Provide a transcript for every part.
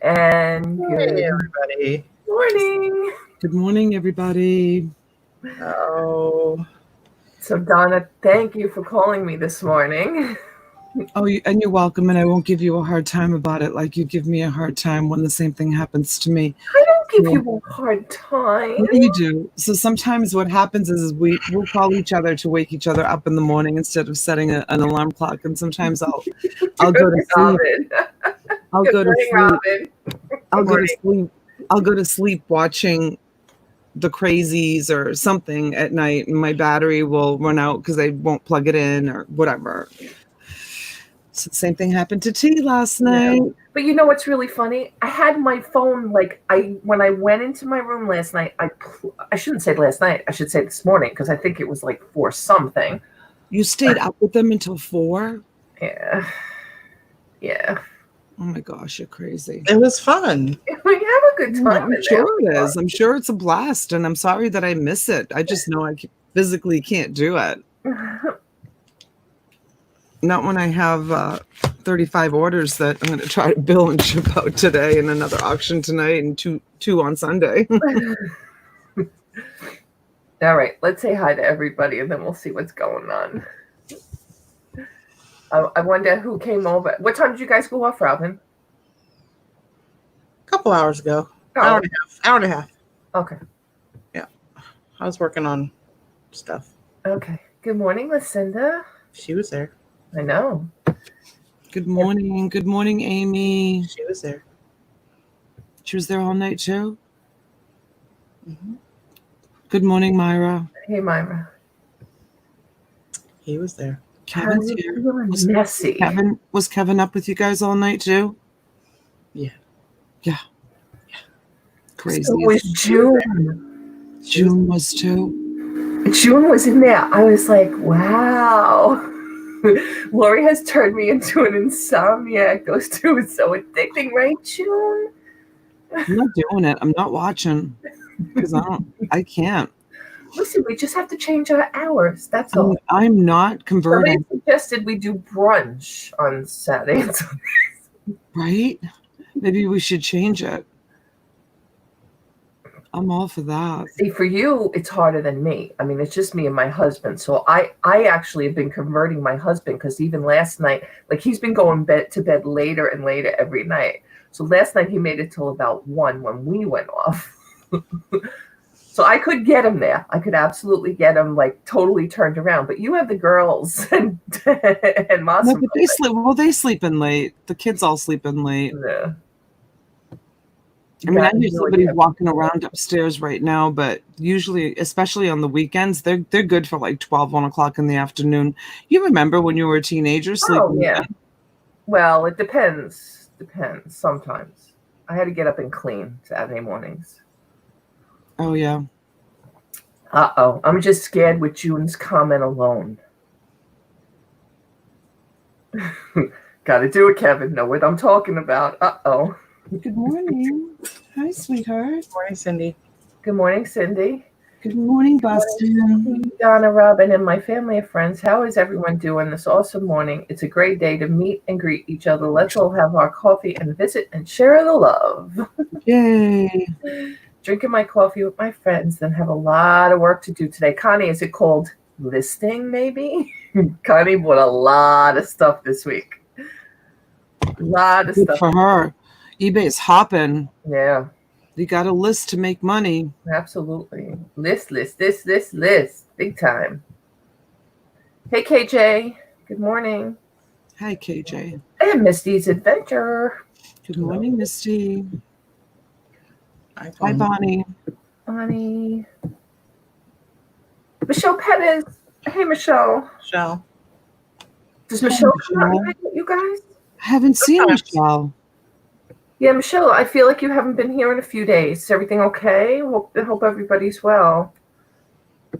And Hey, good everybody. morning. Good morning, everybody. Oh, So, Donna, thank you for calling me this morning. Oh, and you're welcome, and I won't give you a hard time about it like you give me a hard time when the same thing happens to me. I don't give So, you a hard time. yeah, you do. So sometimes what happens is we'll call each other to wake each other up in the morning instead of setting an alarm clock, and sometimes I'll go to sleep. Robin. I'll Good go to morning, sleep. Robin. I'll good go to morning. sleep. I'll go to sleep watching the Crazies or something at night, and my battery will run out because I won't plug it in or whatever. So the same thing happened to T last night. But you know what's really funny? I had my phone when I went into my room last night. I shouldn't say last night. I should say this morning because I think it was like 4 something. You stayed up with them until 4? Yeah. Oh my gosh, you're crazy. It was fun. We have a good time. I'm sure it is. I'm sure it's a blast, and I'm sorry that I miss it. I just know I physically can't do it. Not when I have 35 orders that I'm going to try to bill and ship out today, and another auction tonight, and two on Sunday. All right, let's say hi to everybody, and then we'll see what's going on. I wonder who came over. What time did you guys go off, Robin? A couple hours ago. Oh. Hour and a half. Okay. Yeah. I was working on stuff. Okay. Good morning, Lucinda. She was there. I know. Good morning. Good morning, Amy. She was there. She was there all night, too? Mm-hmm. Good morning, Myra. Hey, Myra. He was there. Kevin's here. Messy. Was Kevin up with you guys all night, too? Yeah. Crazy. So it was June. June was, too. June was in there. I was like, wow. Lori has turned me into an insomniac. Those two are so addicting, right, June? I'm not doing it. I'm not watching because I can't. Listen, we just have to change our hours. That's all. I'm not converting. Somebody suggested we do brunch on Saturday. Right? Maybe we should change it. I'm all for that. See, for you, it's harder than me. I mean, it's just me and my husband. So I actually have been converting my husband because even last night, like he's been going to bed later and later every night. So last night he made it till about 1 when we went off. So I could get him there. I could absolutely get him like totally turned around. But you have the girls and Massimo. No, but they sleep in late. The kids all sleep in late. Yeah. I mean, I hear somebody walking around upstairs right now, but usually, especially on the weekends, they're good for like 1 o'clock in the afternoon. You remember when you were a teenager sleeping? Oh, yeah. Well, it depends. Sometimes. I had to get up and clean Saturday mornings. Oh, yeah. Uh-oh. I'm just scared with June's comment alone. Got to do it, Kevin. Know what I'm talking about. Uh-oh. Good morning. Hi, sweetheart. Good morning, Cindy. Good morning, Cindy. Good morning, Boston. Donna, Robin, and my family and friends. How is everyone doing this awesome morning? It's a great day to meet and greet each other. Let's all have our coffee and visit and share the love. Yay. Drinking my coffee with my friends, then have a lot of work to do today. Connie, is it called listing, maybe? Connie bought a lot of stuff this week. A lot of Good stuff. for her. eBay's hopping. Yeah. You got a list to make money. Absolutely. List. Big time. Hey, KJ. Good morning. Hi, KJ. And Misty's Adventure. Good morning, Misty. Hi, Bonnie. Bonnie. Michelle Pettis. Hey, Michelle. Michelle. Does Michelle come out and hang with you guys? I haven't seen Michelle. Yeah, Michelle, I feel like you haven't been here in a few days. Is everything okay? I hope everybody's well.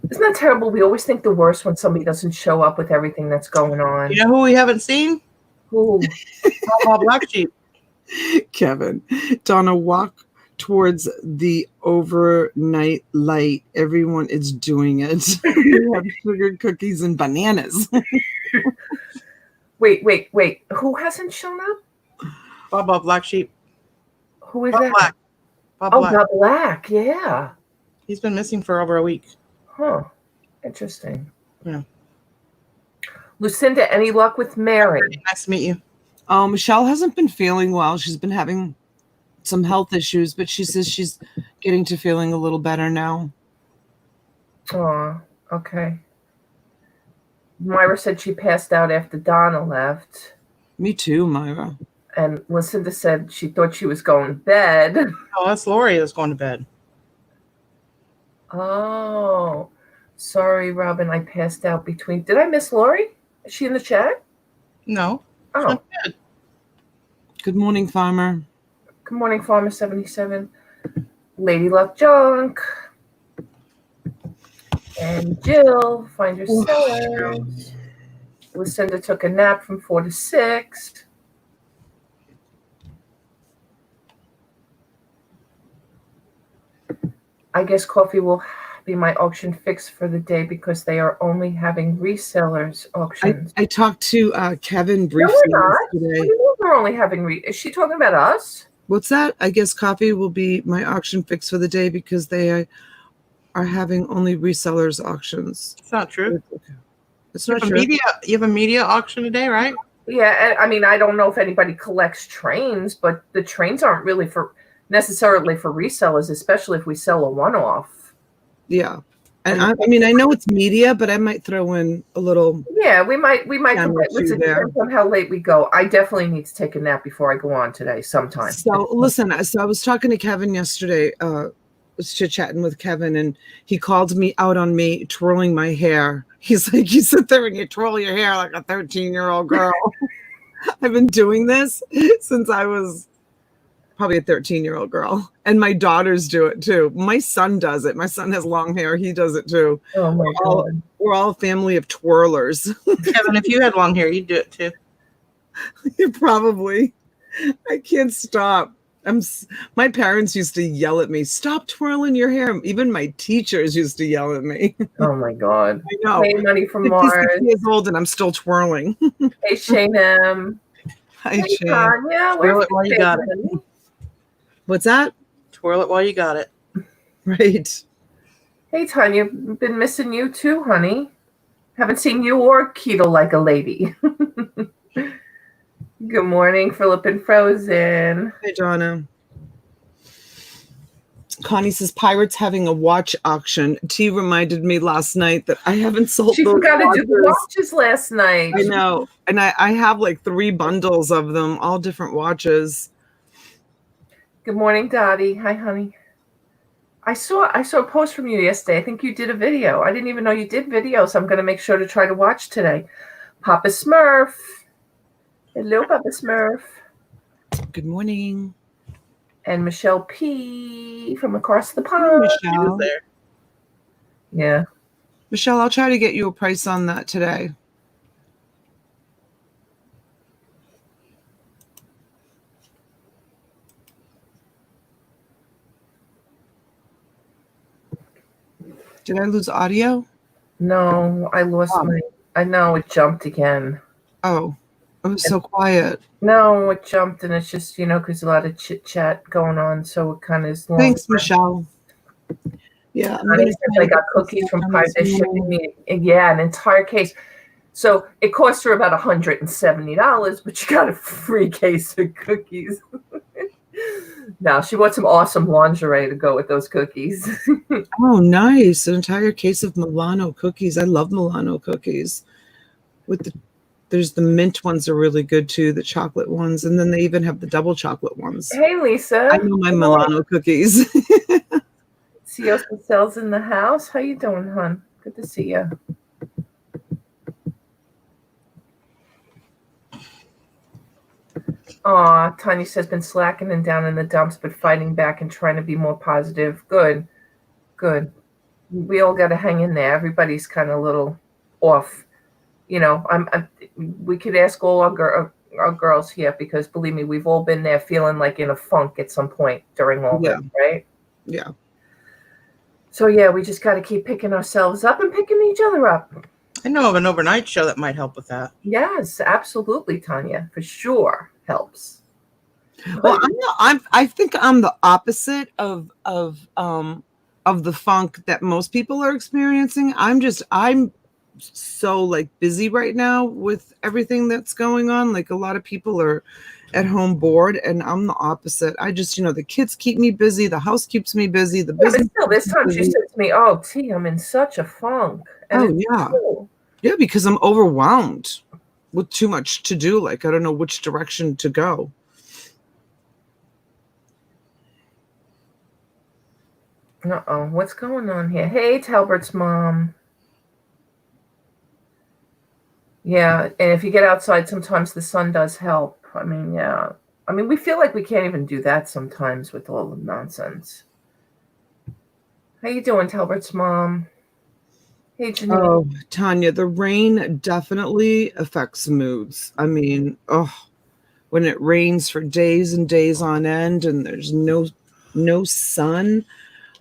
Isn't that terrible? We always think the worst when somebody doesn't show up with everything that's going on. You know who we haven't seen? Who? Black Sheep. Kevin. Donna, walk towards the overnight light. Everyone is doing it. We have sugar cookies and bananas. Wait. Who hasn't shown up? Bob Black Sheep. Who is Bob that? Black. Bob Oh, Black. Bob Black. Yeah. He's been missing for over a week. Huh. Interesting. Yeah. Lucinda, any luck with Mary? Nice to meet you. Michelle hasn't been feeling well. She's been having some health issues, but she says she's getting to feeling a little better now. Oh, okay. Myra said she passed out after Donna left. Me too, Myra. And Lucinda said she thought she was going to bed. Oh, that's Lori that's going to bed. Oh, sorry, Robin. I passed out between. Did I miss Lori? Is she in the chat? No. Oh, Good. Good morning, Farmer. good morning, Farmer 77. Lady Luck Junk. And Jill, find your sellers. Lucinda took a nap from 4 to 6. I guess coffee will be my auction fix for the day because they are only having resellers auctions. I talked to Kevin No, briefly we're not. What do yesterday. you mean we're only having Is she talking about us? What's that? I guess coffee will be my auction fix for the day because they are having only resellers auctions. It's not true. It's You not have, a true. you have a media auction today, right? Yeah, I mean, I don't know if anybody collects trains, but the trains aren't really necessarily for resellers, especially if we sell a one-off. Yeah. And I mean, I know it's media, but I might throw in a little. Yeah, we might. Sandwich you It there. depends on how late we go. I definitely need to take a nap before I go on today sometime. So listen, so I was talking to Kevin yesterday, was chit-chatting with Kevin, and he called me out on me twirling my hair. He's like, you sit there and you twirl your hair like a 13-year-old girl. I've been doing this since I was probably a 13-year-old girl. And my daughters do it too. My son does it. My son has long hair. He does it too. Oh my God. We're all a family of twirlers. Kevin, if you had long hair, you'd do it too. Probably. I can't stop. My parents used to yell at me, stop twirling your hair. Even my teachers used to yell at me. Oh my God. I know. Hey, money from 56 Mars. years old and I'm still twirling. Hey, Shane M. Hi, Hey, Shane. Tanya. Twirl Where's it while you your got cake, it. honey? What's that? Twirl it while you got it. Right. Hey, Tanya. Been missing you too, honey. Haven't seen you or Keto like a lady. Good morning, Philip and Frozen. Hey, Donna. Connie says Pirates having a watch auction. T reminded me last night that I haven't sold She those forgot to do the watches. watches last night. I know. And I have like 3 bundles of them, all different watches. Good morning, Dottie. Hi, honey. I saw a post from you yesterday. I think you did a video. I didn't even know you did video, so I'm going to make sure to try to watch today. Papa Smurf. Hello, Papa Smurf. Good morning. And Michelle P. from across the pond. She was Michelle. there. Yeah. Michelle, I'll try to get you a price on that today. Did I lose audio? No, I lost my. I know it jumped again. Oh, it was so quiet. No, it jumped, and it's just, because a lot of chit chat going on, so it kind of is long. Thanks, Michelle. Yeah, I'm Honey gonna says I got cookies from Pie. They're shipping me, an entire case. So it cost her about $170, but you got a free case of cookies. Now she bought some awesome lingerie to go with those cookies. Oh, nice. An entire case of Milano cookies. I love Milano cookies. There's the mint ones are really good too, the chocolate ones, and then they even have the double chocolate ones. Hey, Lisa. I know my Milano cookies. Ciosa Cells in the house. How you doing, hon? Good to see you. Aw, Tanya says been slacking and down in the dumps, but fighting back and trying to be more positive. Good. We all got to hang in there. Everybody's kind of a little off. We could ask all our girls here, because believe me, we've all been there feeling like in a funk at some point during all this, right? Yeah. So yeah, we just got to keep picking ourselves up and picking each other up. I know of an overnight show that might help with that. Yes, absolutely, Tanya, for sure helps. Well, I think I'm the opposite of the funk that most people are experiencing. I'm so like busy right now with everything that's going on. Like a lot of people are at home bored, and I'm the opposite. I just, the kids keep me busy, the house keeps me busy, the Yeah, but business still, keeps this me time she busy. said to me, "Oh, T, I'm in such a funk," and Oh it's yeah. true. Yeah, because I'm overwhelmed with too much to do. Like I don't know which direction to go. Uh-oh, what's going on here? Hey, Talbert's mom. Yeah, and if you get outside, sometimes the sun does help. I mean, yeah. I mean, we feel like we can't even do that sometimes with all the nonsense. How you doing, Talbert's mom? Hey, Janine. Oh, Tanya, the rain definitely affects moods. I mean, when it rains for days and days on end and there's no sun,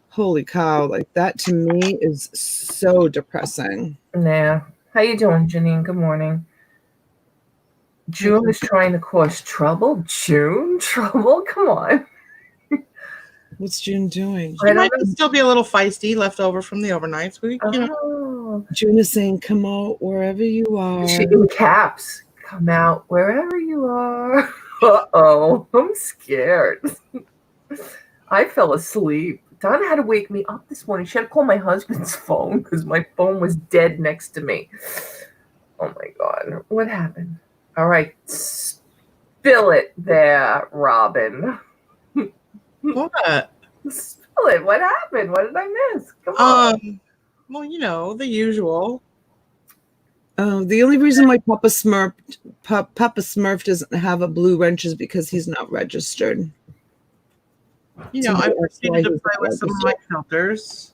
holy cow, like that to me is so depressing. Nah. How you doing, Janine? Good morning. June is trying to cause trouble. June? Trouble? Come on. What's June doing? I She don't might know. still be a little feisty, left over from the overnights. Oh. June is saying, come out wherever you are. She in caps. Come out wherever you are. Uh-oh. I'm scared. I fell asleep. Donna had to wake me up this morning. She had to call my husband's phone because my phone was dead next to me. Oh my God. What happened? All right. Spill it there, Robin. What? Spill it. What happened? What did I miss? Come on. Well, the usual. The only reason why Papa Smurf doesn't have a blue wrench is because he's not registered. I proceeded to play with some of my filters.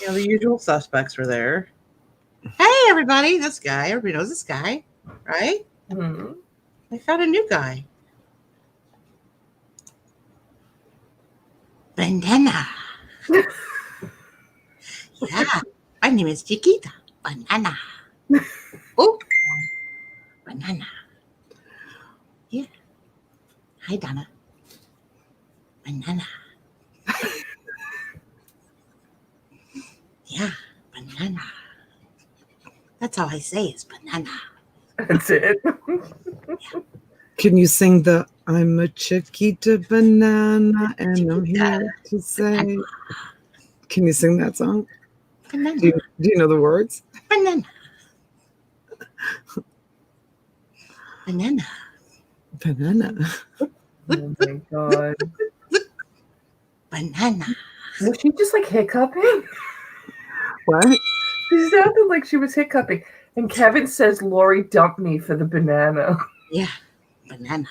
The usual suspects were there. Hey, everybody, this guy. Everybody knows this guy, right? Mm-hmm. I found a new guy. Banana. Yeah, my name is Chiquita. Banana. Oh, banana. Yeah. Hi, Donna. Banana. Yeah, banana. That's all I say is banana. That's it. Can you sing the I'm a Chiquita banana and I'm here to say? Can you sing that song? Banana. Do you know the words? Banana. Banana. Banana. Oh my God. Banana. Was she just like hiccuping? What? She sounded like she was hiccuping. And Kevin says Lori dumped me for the banana. Yeah, banana.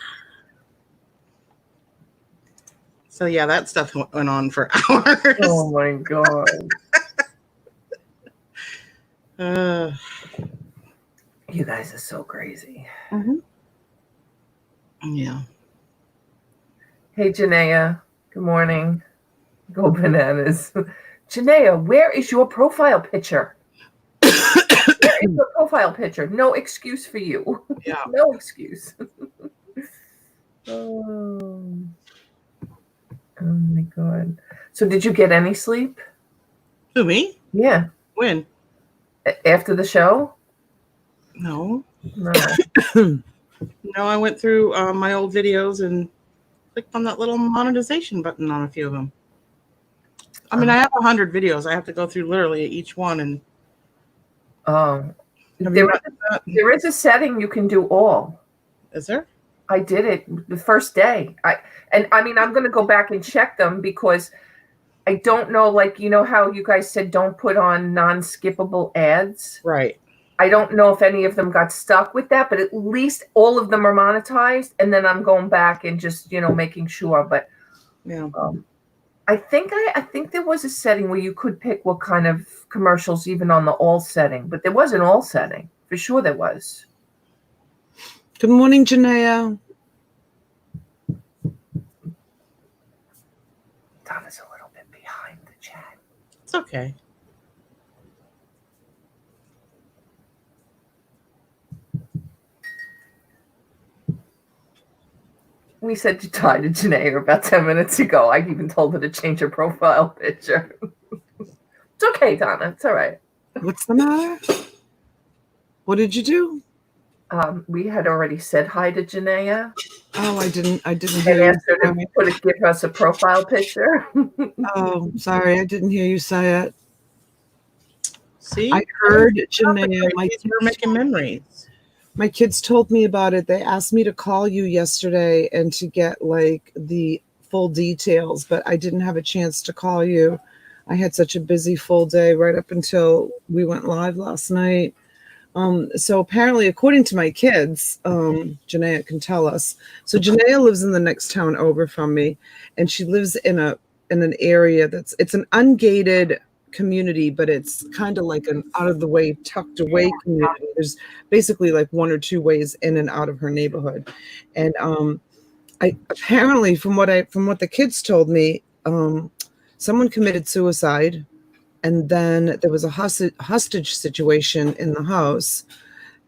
So yeah, that stuff went on for hours. Oh my God. You guys are so crazy. Yeah. Hey, Janaea. Good morning. Go bananas. Janaea, where is your profile picture? Where is your profile picture? No excuse for you. Yeah. No excuse. Oh. Oh my God. So did you get any sleep? Who, me? Yeah. When? After the show? No. No. No, I went through my old videos and clicked on that little monetization button on a few of them. I mean, I have 100 videos. I have to go through literally each one. And there is a setting you can do all. Is there? I did it the first day. I'm going to go back and check them because I don't know, like, how you guys said don't put on non-skippable ads. Right. I don't know if any of them got stuck with that, but at least all of them are monetized. And then I'm going back and just, making sure. But yeah, I think there was a setting where you could pick what kind of commercials, even on the all setting. But there was an all setting for sure. There was. Good morning, Janaea. Donna's a little bit behind the chat. it's okay. We said hi to Janae about 10 minutes ago. I even told her to change her profile picture. It's okay, Donna. It's all right. What's the matter? What did you do? We had already said hi to Janaea. Oh, I didn't And hear asked her to give us a profile picture. Oh, sorry, I didn't hear you say it. See, I heard Janaea. We're making memories. My kids told me about it. They asked me to call you yesterday and to get like the full details, but I didn't have a chance to call you. I had such a busy full day right up until we went live last night. So apparently, according to my kids, Janaea can tell us. So Janaea lives in the next town over from me, and she lives in an area it's an ungated community, but it's kind of like an out of the way, tucked away community. There's basically like one or two ways in and out of her neighborhood, and I apparently from what the kids told me, someone committed suicide. And then there was a hostage situation in the house,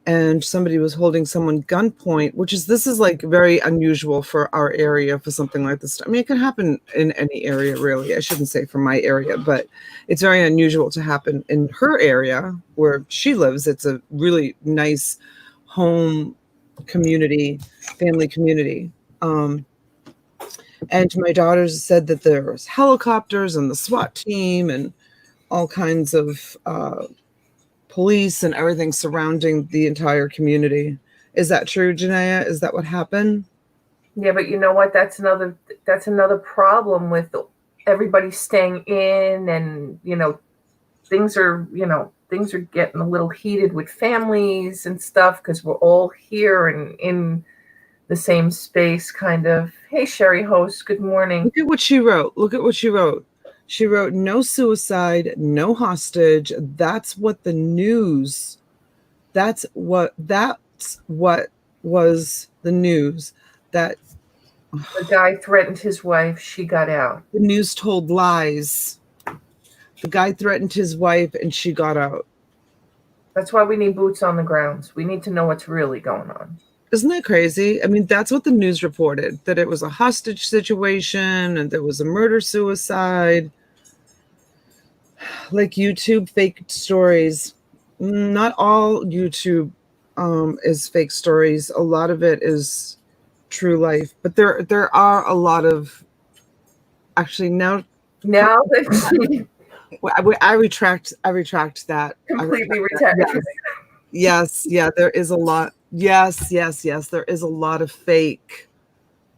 and somebody was holding someone gunpoint, this is like very unusual for our area for something like this. I mean, it can happen in any area, really. I shouldn't say for my area, but it's very unusual to happen in her area where she lives. It's a really nice home community, family community. And my daughters said that there was helicopters and the SWAT team and all kinds of police and everything surrounding the entire community. Is that true, Janaea? Is that what happened? Yeah, but you know what? That's another problem with everybody staying in, and things are getting a little heated with families and stuff because we're all here and in the same space, kind of. Hey, Sherry Host, good morning. Look at what she wrote. She wrote, no suicide, no hostage. That's what the news. That's what was the news. That the guy threatened his wife. She got out. The news told lies. The guy threatened his wife and she got out. That's why we need boots on the ground. We need to know what's really going on. Isn't that crazy? I mean, that's what the news reported, that it was a hostage situation and there was a murder-suicide. Like YouTube fake stories. Not all YouTube is fake stories. A lot of it is true life. But there are a lot of... Actually, now that I retract that. Completely retract. Yes. Yeah, there is a lot. Yes. There is a lot of fake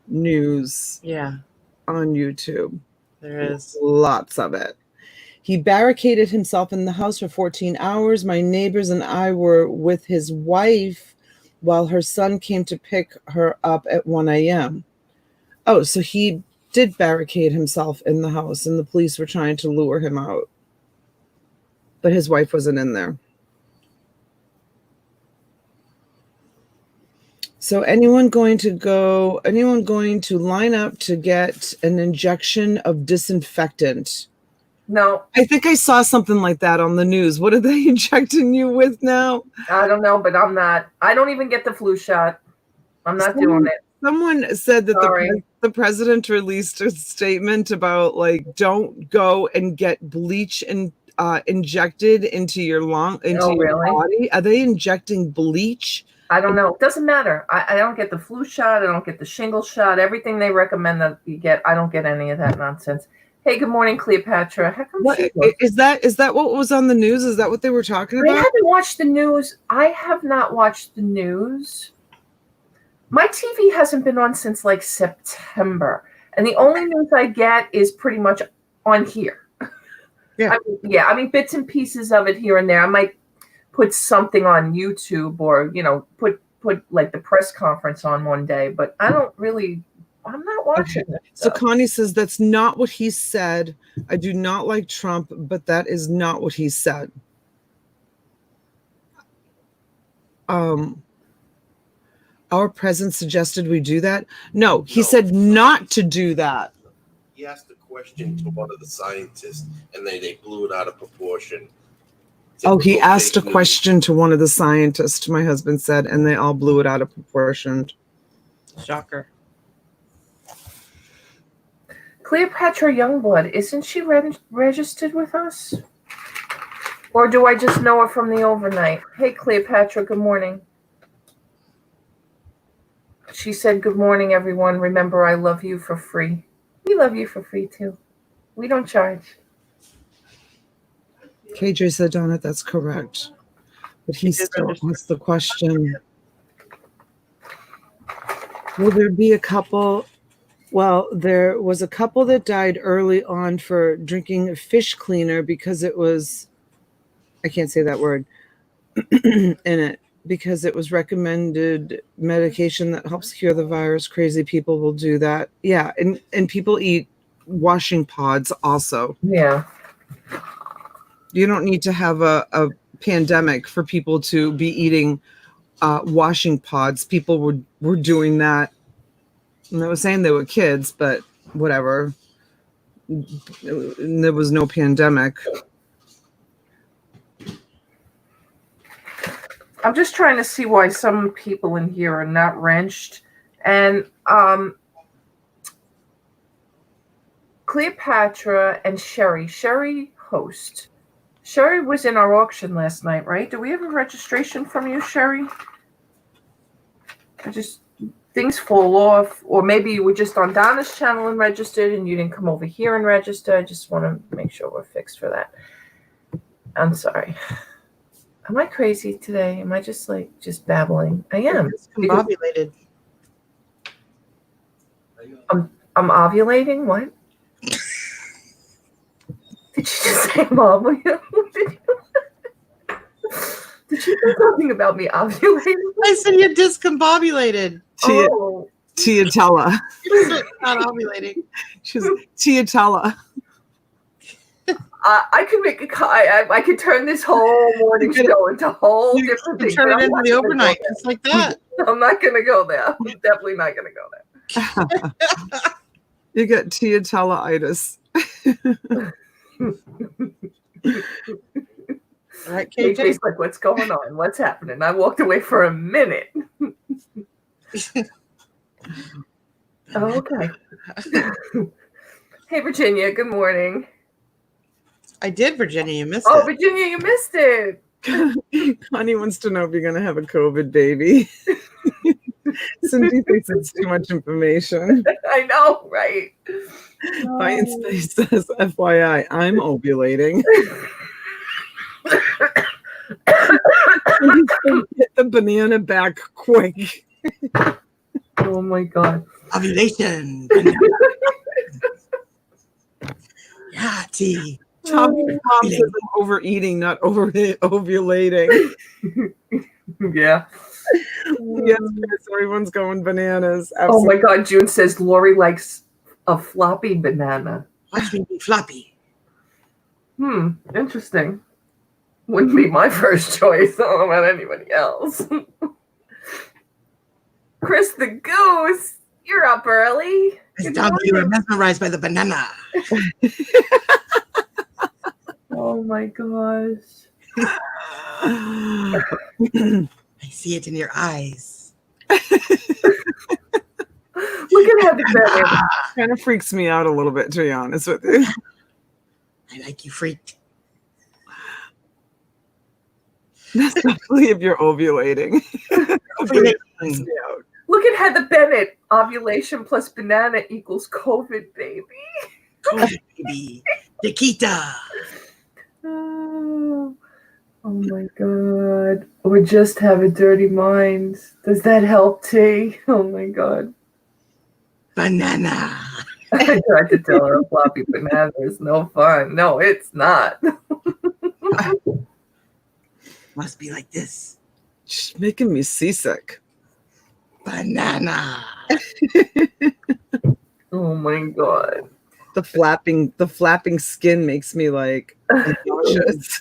news. Yeah. On YouTube. There is. Lots of it. He barricaded himself in the house for 14 hours. My neighbors and I were with his wife while her son came to pick her up at 1 a.m. Oh, so he did barricade himself in the house and the police were trying to lure him out. But his wife wasn't in there. So anyone going to line up to get an injection of disinfectant? No. I think I saw something like that on the news. What are they injecting you with now? I don't know, but I don't even get the flu shot. I'm not doing it. Someone said that the president released a statement about like, don't go and get bleach and injected into your your body. Are they injecting bleach? I don't know. It doesn't matter. I don't get the flu shot. I don't get the shingle shot. Everything they recommend that you get, I don't get any of that nonsense. Hey, good morning, Cleopatra. How come is that what was on the news? Is that what they were talking about? I haven't watched the news. I have not watched the news. My TV hasn't been on since like September. And the only news I get is pretty much on here. Yeah. I mean, bits and pieces of it here and there. I might put something on YouTube or, put like the press conference on one day, but I'm not watching it. So Connie says that's not what he said. I do not like Trump, but that is not what he said. Our president suggested we do that. No, he said not to do that. He asked a question to one of the scientists, and they blew it out of proportion. He asked a question to one of the scientists, my husband said, and they all blew it out of proportion. Shocker. Cleopatra Youngblood, isn't she registered with us? Or do I just know her from the overnight? Hey, Cleopatra, good morning. She said, good morning, everyone. Remember, I love you for free. We love you for free, too. We don't charge. KJ said, Donna, that's correct. But he still asks the question, will there be a couple? Well, there was a couple that died early on for drinking fish cleaner because it was, I can't say that word, in it, because it was recommended medication that helps cure the virus. Crazy people will do that. Yeah, and people eat washing pods also. Yeah. You don't need to have a pandemic for people to be eating washing pods. People were doing that. And I was saying they were kids, but whatever. There was no pandemic. I'm just trying to see why some people in here are not wrenched. And Cleopatra and Sherry host. Sherry was in our auction last night, right? Do we have a registration from you, Sherry? Things fall off, or maybe you were just on Donna's channel and registered and you didn't come over here and register. I just want to make sure we're fixed for that. I'm sorry. Am I crazy today? Am I just babbling? I am. Discombobulated. I'm ovulating? What? Did you just say I'm ovulating? Did you say something about me ovulating? I said you're discombobulated. Tiatella. You're not ovulating. She's Tiatella. I could make I could turn this whole morning show into a whole different thing. Turn it into the overnight, just like that. I'm not going to go there. I'm definitely not going to go there. You get Tiatella-itis. All right, KJ's like, what's going on? What's happening? I walked away for a minute. Okay. Hey, Virginia. Good morning. I did, Virginia. You missed it. it. Virginia, you missed it. Connie wants to know if you're going to have a COVID baby. Cindy thinks it's too much information. I know, right? Science Space says, FYI, I'm ovulating. Get the banana back quick. Oh my God. Ovulation. Yeah, tea. Tommy Mom says I'm overeating, not ovulating. Yeah. Yes, everyone's going bananas. Absolutely. Oh my God. June says Lori likes a floppy banana. Watch me be floppy. Interesting. Wouldn't be my first choice. I don't know about anybody else. Chris the Goose, you're up early. You were mesmerized by the banana. Oh my gosh. I see it in your eyes. Look at how the kind of freaks me out a little bit, to be honest with you. I like you freaked. Especially if you're ovulating. Look at Heather Bennett. Ovulation plus banana equals COVID, baby. COVID, baby. Chiquita. Oh my God. Or just have a dirty mind. Does that help, T? Oh my God. Banana. I tried to tell her a floppy banana is no fun. No, it's not. Must be like this. She's making me seasick. Banana. Oh my God. The flapping skin makes me like nauseous.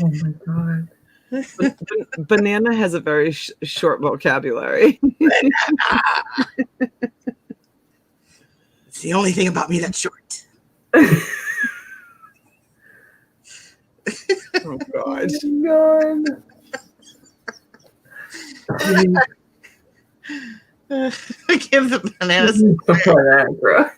Oh my God. Banana has a very short vocabulary. It's the only thing about me that's short. Oh God. Oh God. Give the bananas. The Viagra.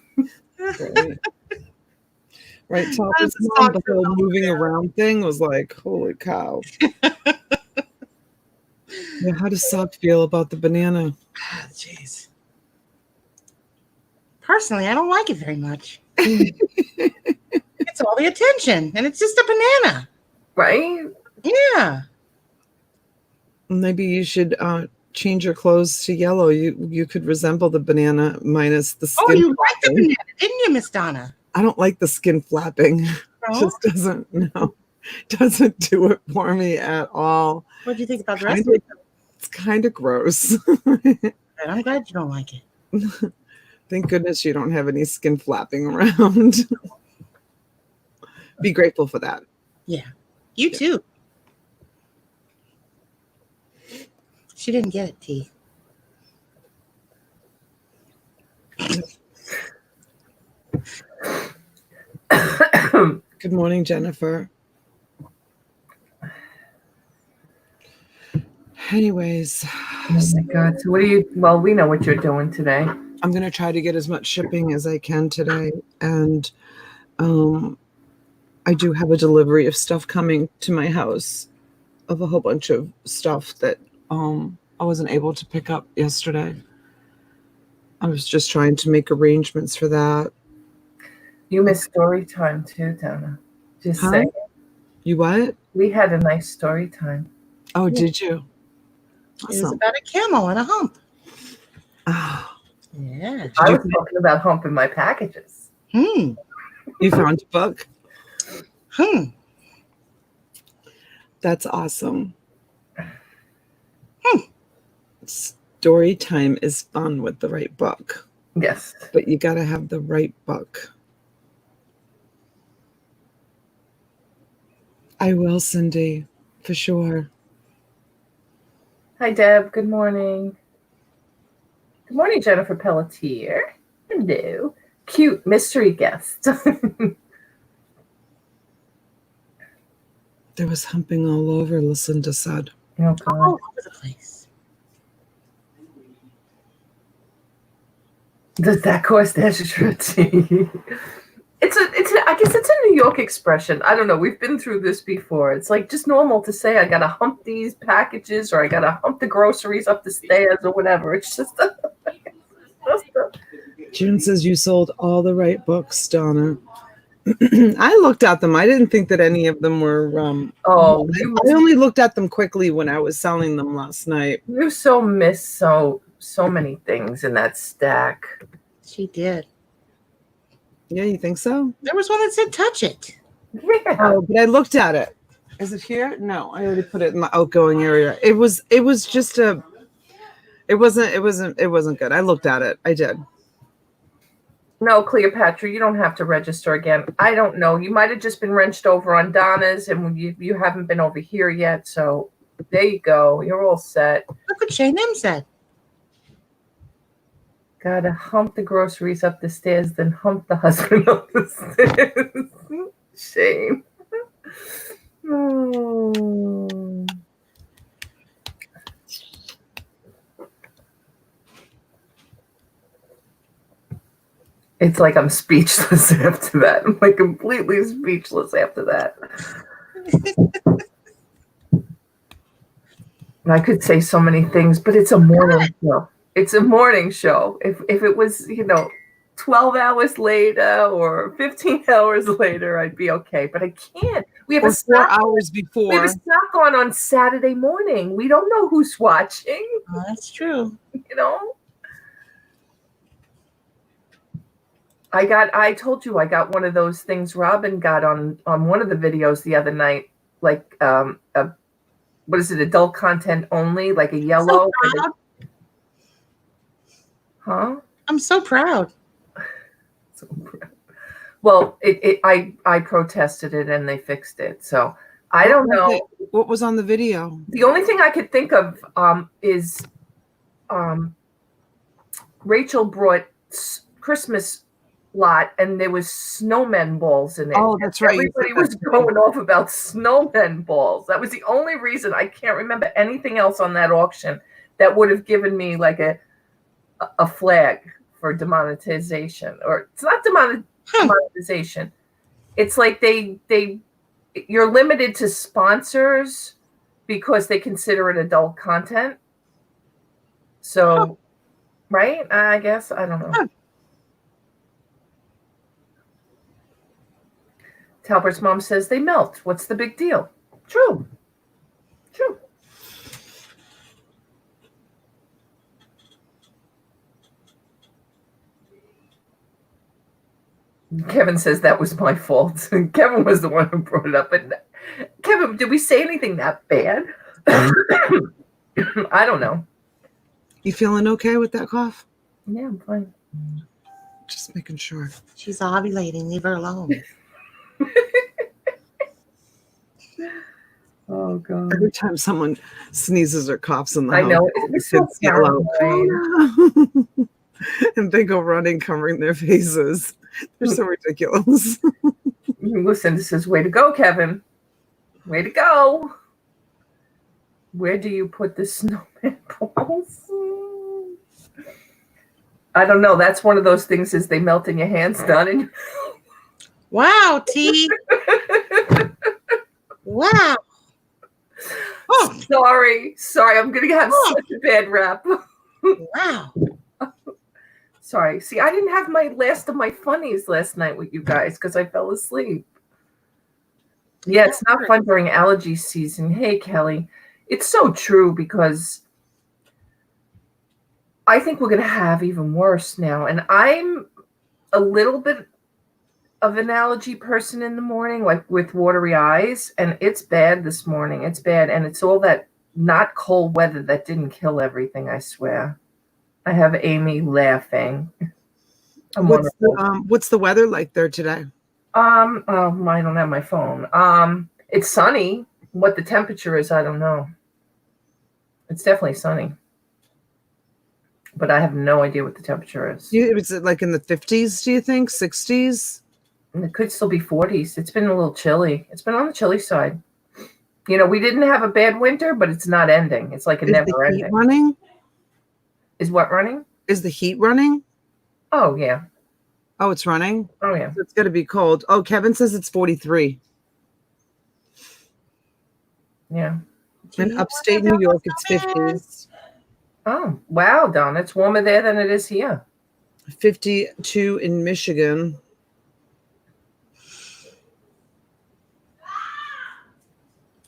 Right, top How is does the mom, stock the feel whole about moving that? around thing was like, holy cow. Yeah, how does Sock feel about the banana? Ah, jeez. Personally, I don't like it very much. It's all the attention, and it's just a banana. Right? Yeah. Maybe you should change your clothes to yellow. You could resemble the banana minus the Oh, skin you liked the flapping. banana, didn't you, Miss Donna? I don't like the skin flapping. No? Just doesn't do it for me at all. What do you think about the rest of it? It's kind of gross. I'm glad you don't like it. Thank goodness you don't have any skin flapping around. Be grateful for that. Yeah. You too. She didn't get it, T. Good morning, Jennifer. Anyways, Oh my God. So what are you? Well, we know what you're doing today. I'm going to try to get as much shipping as I can today. And I do have a delivery of stuff coming to my house of a whole bunch of stuff that I wasn't able to pick up yesterday. I was just trying to make arrangements for that. You missed story time too, Donna. Just Huh? saying. You what? We had a nice story time. Oh, did you? It was Awesome. about a camel and a hump. Ah, Yeah. I was talking about humping my packages. Hmm. you found a book? Hmm. That's awesome. Story time is fun with the right book, Yes. but you got to have the right book. I will, Cindy, for sure. Hi, Deb. Good morning. Good morning, Jennifer Pelletier. Hello. Cute mystery guest. There was humping all over, Lucinda said. Oh, God. All over the place. Does that cost extra tea? I guess it's a New York expression. I don't know. We've been through this before. It's like just normal to say I gotta hump these packages or I gotta hump the groceries up the stairs or whatever. It's just June says you sold all the right books, Donna. I looked at them. I didn't think that any of them were. oh, I only looked at them quickly when I was selling them last night. you so missed so many things in that stack. She did. Yeah, you think so? There was one that said touch it. Yeah. Oh, but I looked at it. Is it here? No, I already put it in the outgoing area. It was just a. It wasn't good. I looked at it. I did. No, Cleopatra, you don't have to register again. I don't know. You might have just been wrenched over on Donna's and you haven't been over here yet. So there you go. You're all set. Look what Shane M said. Gotta hump the groceries up the stairs, then hump the husband up the stairs. Shame. Oh. It's like I'm speechless after that. I'm like completely speechless after that. And I could say so many things, but it's a morning show. It's a morning show. If it was, 12 hours later or 15 hours later, I'd be okay. But I can't. We have Or a 4 stock. hours We have before. a stock on Saturday morning. We don't know who's watching. Oh, that's true. I told you I got one of those things Robin got on one of the videos the other night, like what is it, adult content only, like a yellow. So proud. Huh? I'm so proud. So, well, I protested it and they fixed it. So I don't know. What was on the video? The only thing I could think of is Rachel brought Christmas lot and there was snowmen balls in it. Oh, that's right. Everybody was going off about snowmen balls. That was the only reason. I can't remember anything else on that auction that would have given me like a a flag for demonetization, or it's not demonetization. It's like you're limited to sponsors because they consider it adult content. So, right? I guess I don't know. Talbert's mom says they melt. What's the big deal? True. Kevin says that was my fault. Kevin was the one who brought it up. But Kevin, did we say anything that bad? I don't know. You feeling okay with that cough? Yeah, I'm fine. Just making sure. She's ovulating. Leave her alone. Oh God! Every time someone sneezes or coughs in the house, I know it's so kids yell out, terrible. and they go running, covering their faces. They're so ridiculous. Listen, this is way to go, Kevin. Way to go. Where do you put the snowman balls? I don't know. That's one of those things is they melt in your hands, Donna. Wow, T. Wow. Oh, sorry. I'm gonna have such a bad rap. Wow. Sorry. See, I didn't have my last of my funnies last night with you guys because I fell asleep. Yeah, it's not fun during allergy season. Hey, Kelly. It's so true because I think we're going to have even worse now. And I'm a little bit of an allergy person in the morning, like with watery eyes. And it's bad this morning. It's bad. And it's all that not cold weather that didn't kill everything, I swear. I have Amy laughing. What's the weather like there today? I don't have my phone. It's sunny. What the temperature is, I don't know. It's definitely sunny. But I have no idea what the temperature is. Is it like in the 50s, do you think? 60s? And it could still be 40s. It's been a little chilly. It's been on the chilly side. You know, we didn't have a bad winter, but it's not ending. It's like a never ending. Heat running? Is what running? Is the heat running? Oh, yeah. Oh, it's running? Oh, yeah. So it's going to be cold. Oh, Kevin says it's 43. Yeah. In upstate New York, it's 50s. Oh, wow, Donna. It's warmer there than it is here. 52 in Michigan.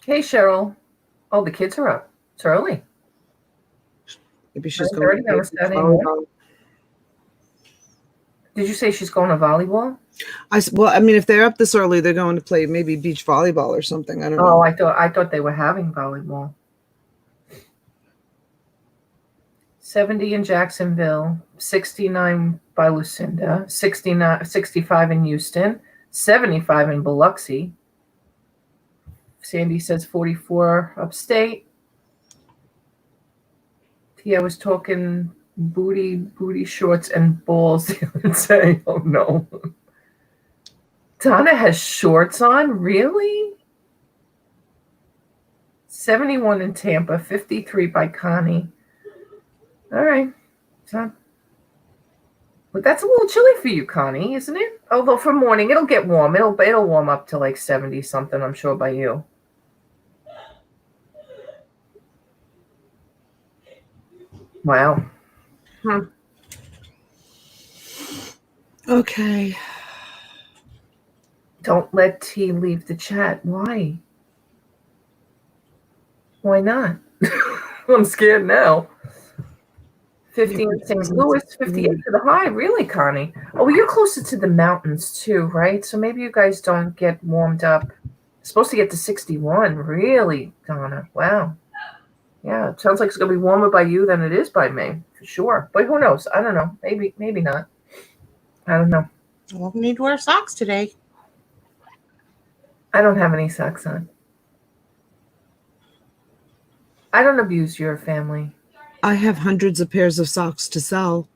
Hey, Cheryl. Oh, the kids are up. It's early. Maybe she's going to volleyball. Did you say she's going to volleyball? I mean, if they're up this early, they're going to play maybe beach volleyball or something. I don't know. Oh, I thought they were having volleyball. 70 in Jacksonville, 69 by Lucinda, 65 in Houston, 75 in Biloxi. Sandy says 44 upstate. Tia was talking booty shorts and balls the other day. Oh no. Donna has shorts on? Really? 71 in Tampa, 53 by Connie. All right. So, but that's a little chilly for you, Connie, isn't it? Although for morning, it'll get warm. It'll warm up to like 70 something, I'm sure, by you. Wow. Okay. Don't let T leave the chat. Why? Why not? I'm scared now. 50 in St. Louis, 58 to the high. Really, Connie? Oh, well, you're closer to the mountains too, right? So maybe you guys don't get warmed up. It's supposed to get to 61. Really, Donna? Wow. Yeah, it sounds like it's going to be warmer by you than it is by me, for sure. But who knows? I don't know. Maybe not. I don't know. Well, we need to wear socks today. I don't have any socks on. I don't abuse your family. I have hundreds of pairs of socks to sell.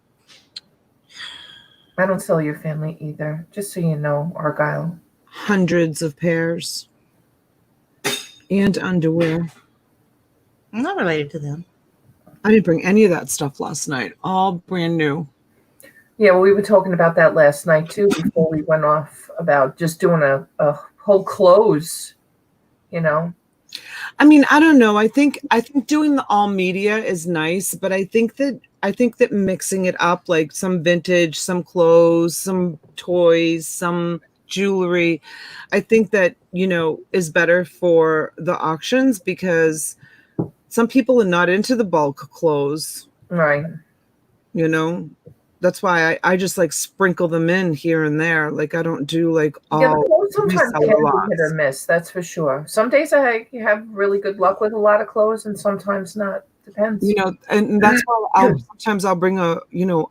I don't sell your family either, just so you know, Argyle. Hundreds of pairs. And underwear. I'm not related to them. I didn't bring any of that stuff last night. All brand new. Yeah, well, we were talking about that last night too before we went off about just doing a whole close, you know. I mean, I don't know. I think doing the all media is nice, but I think that mixing it up, like some vintage, some clothes, some toys, some jewelry, I think that, is better for the auctions because some people are not into the bulk clothes. Right. That's why I just like sprinkle them in here and there. Like I don't do like all Yeah, the clothes sometimes can reseller be lots. hit or miss, that's for sure. Some days I have really good luck with a lot of clothes and sometimes not. Depends. And that's why sometimes I'll bring a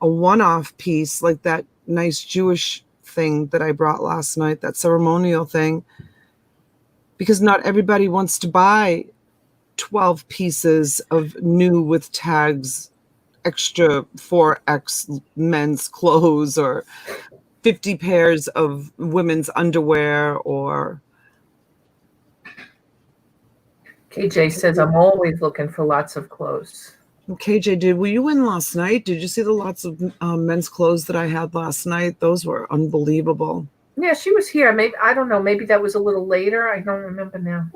one-off piece like that nice Jewish thing that I brought last night, that ceremonial thing, because not everybody wants to buy 12 pieces of new with tags, extra 4X men's clothes, or 50 pairs of women's underwear, or KJ says I'm always looking for lots of clothes. KJ, were you in last night? Did you see the lots of men's clothes that I had last night? Those were unbelievable. Yeah, she was here. Maybe, I don't know. Maybe that was a little later. I don't remember now.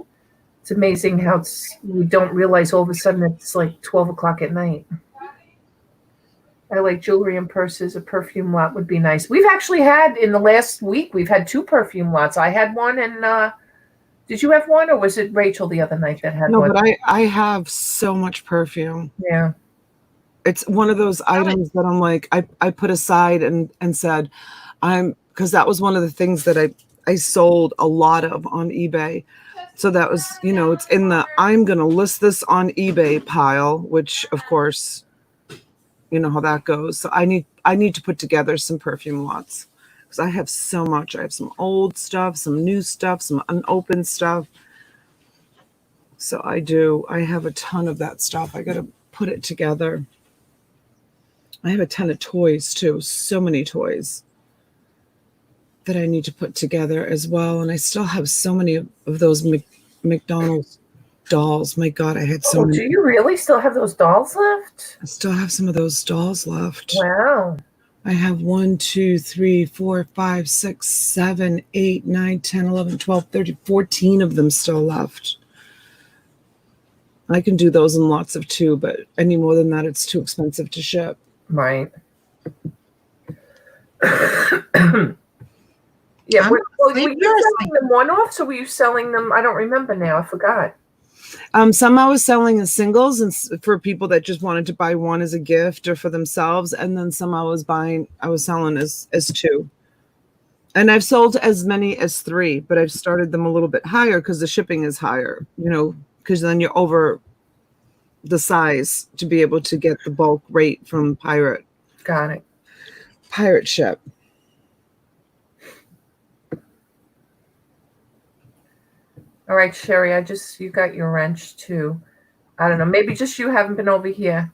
It's amazing how we don't realize all of a sudden it's like 12 o'clock at night. I like jewelry and purses. A perfume lot would be nice. We've actually had, in the last week, we've had 2 perfume lots. I had one, and did you have one, or was it Rachel the other night that had one? No, but I have so much perfume. Yeah. It's one of those items that I'm like, I put aside and said, because that was one of the things that I sold a lot of on eBay. So that was, it's in the I'm going to list this on eBay pile, which of course, you know how that goes. So I need to put together some perfume lots because I have so much. I have some old stuff, some new stuff, some unopened stuff. So I have a ton of that stuff. I got to put it together. I have a ton of toys too. So many toys that I need to put together as well. And I still have so many of those McDonald's dolls. My God, I had so many. Do you really still have those dolls left? I still have some of those dolls left. Wow. I have 1, 2, 3, 4, 5, 6, 7, 8, 9, 10, 11, 12, 13, 14 of them still left. I can do those in lots of 2, but any more than that, it's too expensive to ship. Right. Yeah. Were you selling them one-offs, or were you selling them? I don't remember now. I forgot. Some I was selling as singles and for people that just wanted to buy one as a gift or for themselves, and then some I was selling as 2. And I've sold as many as 3, but I've started them a little bit higher because the shipping is higher, because then you're over the size to be able to get the bulk rate from Pirate. Got it. Pirate ship. All right, Sherry, you got your wrench too. I don't know. Maybe just you haven't been over here.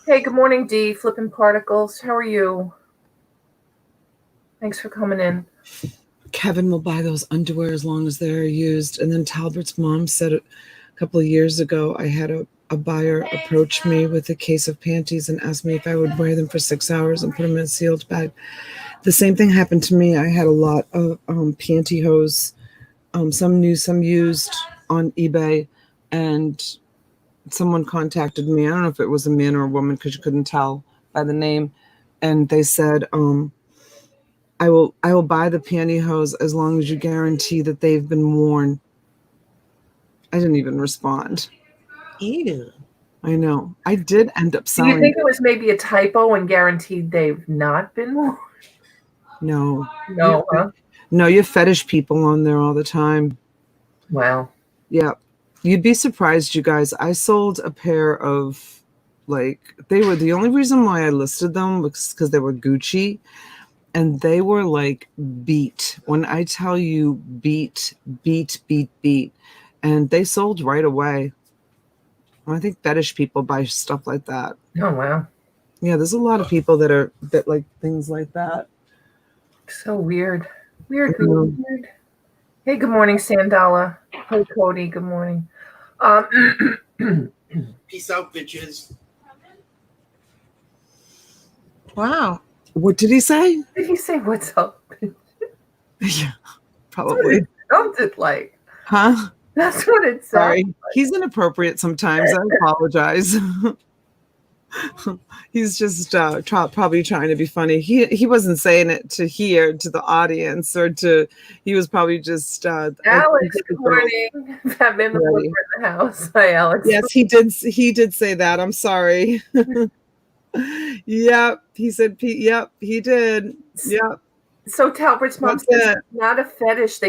Hey, good morning, Dee. Flipping Particles. How are you? Thanks for coming in. Kevin will buy those underwear as long as they're used. And then Talbert's mom said a couple of years ago, I had a buyer approach me with a case of panties and asked me if I would wear them for 6 hours and put them in a sealed bag. The same thing happened to me. I had a lot of pantyhose, some new, some used on eBay, and someone contacted me. I don't know if it was a man or a woman because you couldn't tell by the name. And they said, I will buy the pantyhose as long as you guarantee that they've been worn. I didn't even respond. Ew. I know. I did end up selling. Do you think it was maybe a typo and guaranteed they've not been worn? No. No, huh? No, you fetish people on there all the time. Wow. Yeah. You'd be surprised, you guys. I sold a pair of, they were the only reason why I listed them was because they were Gucci. And they were beat. When I tell you beat. And they sold right away. I think fetish people buy stuff like that. Oh, wow. Yeah, there's a lot of people that are a bit like things like that. So weird. Weird. Hey, good morning, Sandala. Hey, Cody, good morning. Peace out, bitches. Wow. What did he say? Did he say what's up? Yeah, probably. It sounded like. Huh? That's what it Sorry. sounded like. He's inappropriate sometimes. I apologize. He's just probably trying to be funny. He wasn't saying it to hear to the audience or to. He was probably just. Alex, good morning. That man the Ready. in the house. Hi, Alex. Yes, he did. He did say that. I'm sorry. Yep. He said. Yep. He did. Yep. So Talbert's mom That's says it. it's not a fetish.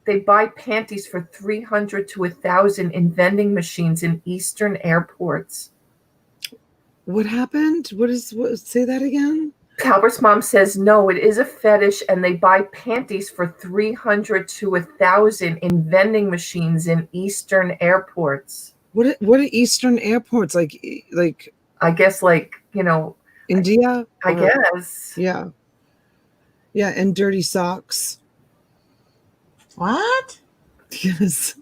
They buy panties for 300 to 1,000 in vending machines in Eastern airports. What happened? What? Say that again. Talbert's mom says no, it is a fetish, and they buy panties for 300 to 1,000 in vending machines in Eastern airports. What are Eastern airports like I guess, India? I guess. Yeah. Yeah, and dirty socks. What? Yes.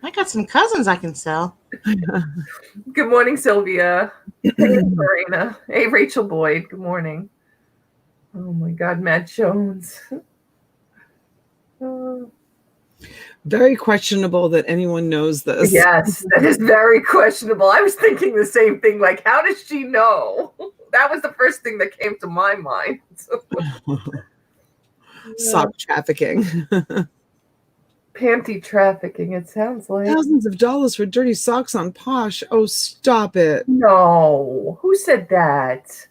I got some cousins I can sell. Good morning, Sylvia. Hey, Marina. Hey, Rachel Boyd. Good morning. Oh my God, Matt Jones. Very questionable that anyone knows this. Yes, that is very questionable. I was thinking the same thing. Like, how does she know? That was the first thing that came to my mind. Sock trafficking. Panty trafficking, it sounds like. Thousands of dollars for dirty socks on Posh. Oh, stop it. No. Who said that?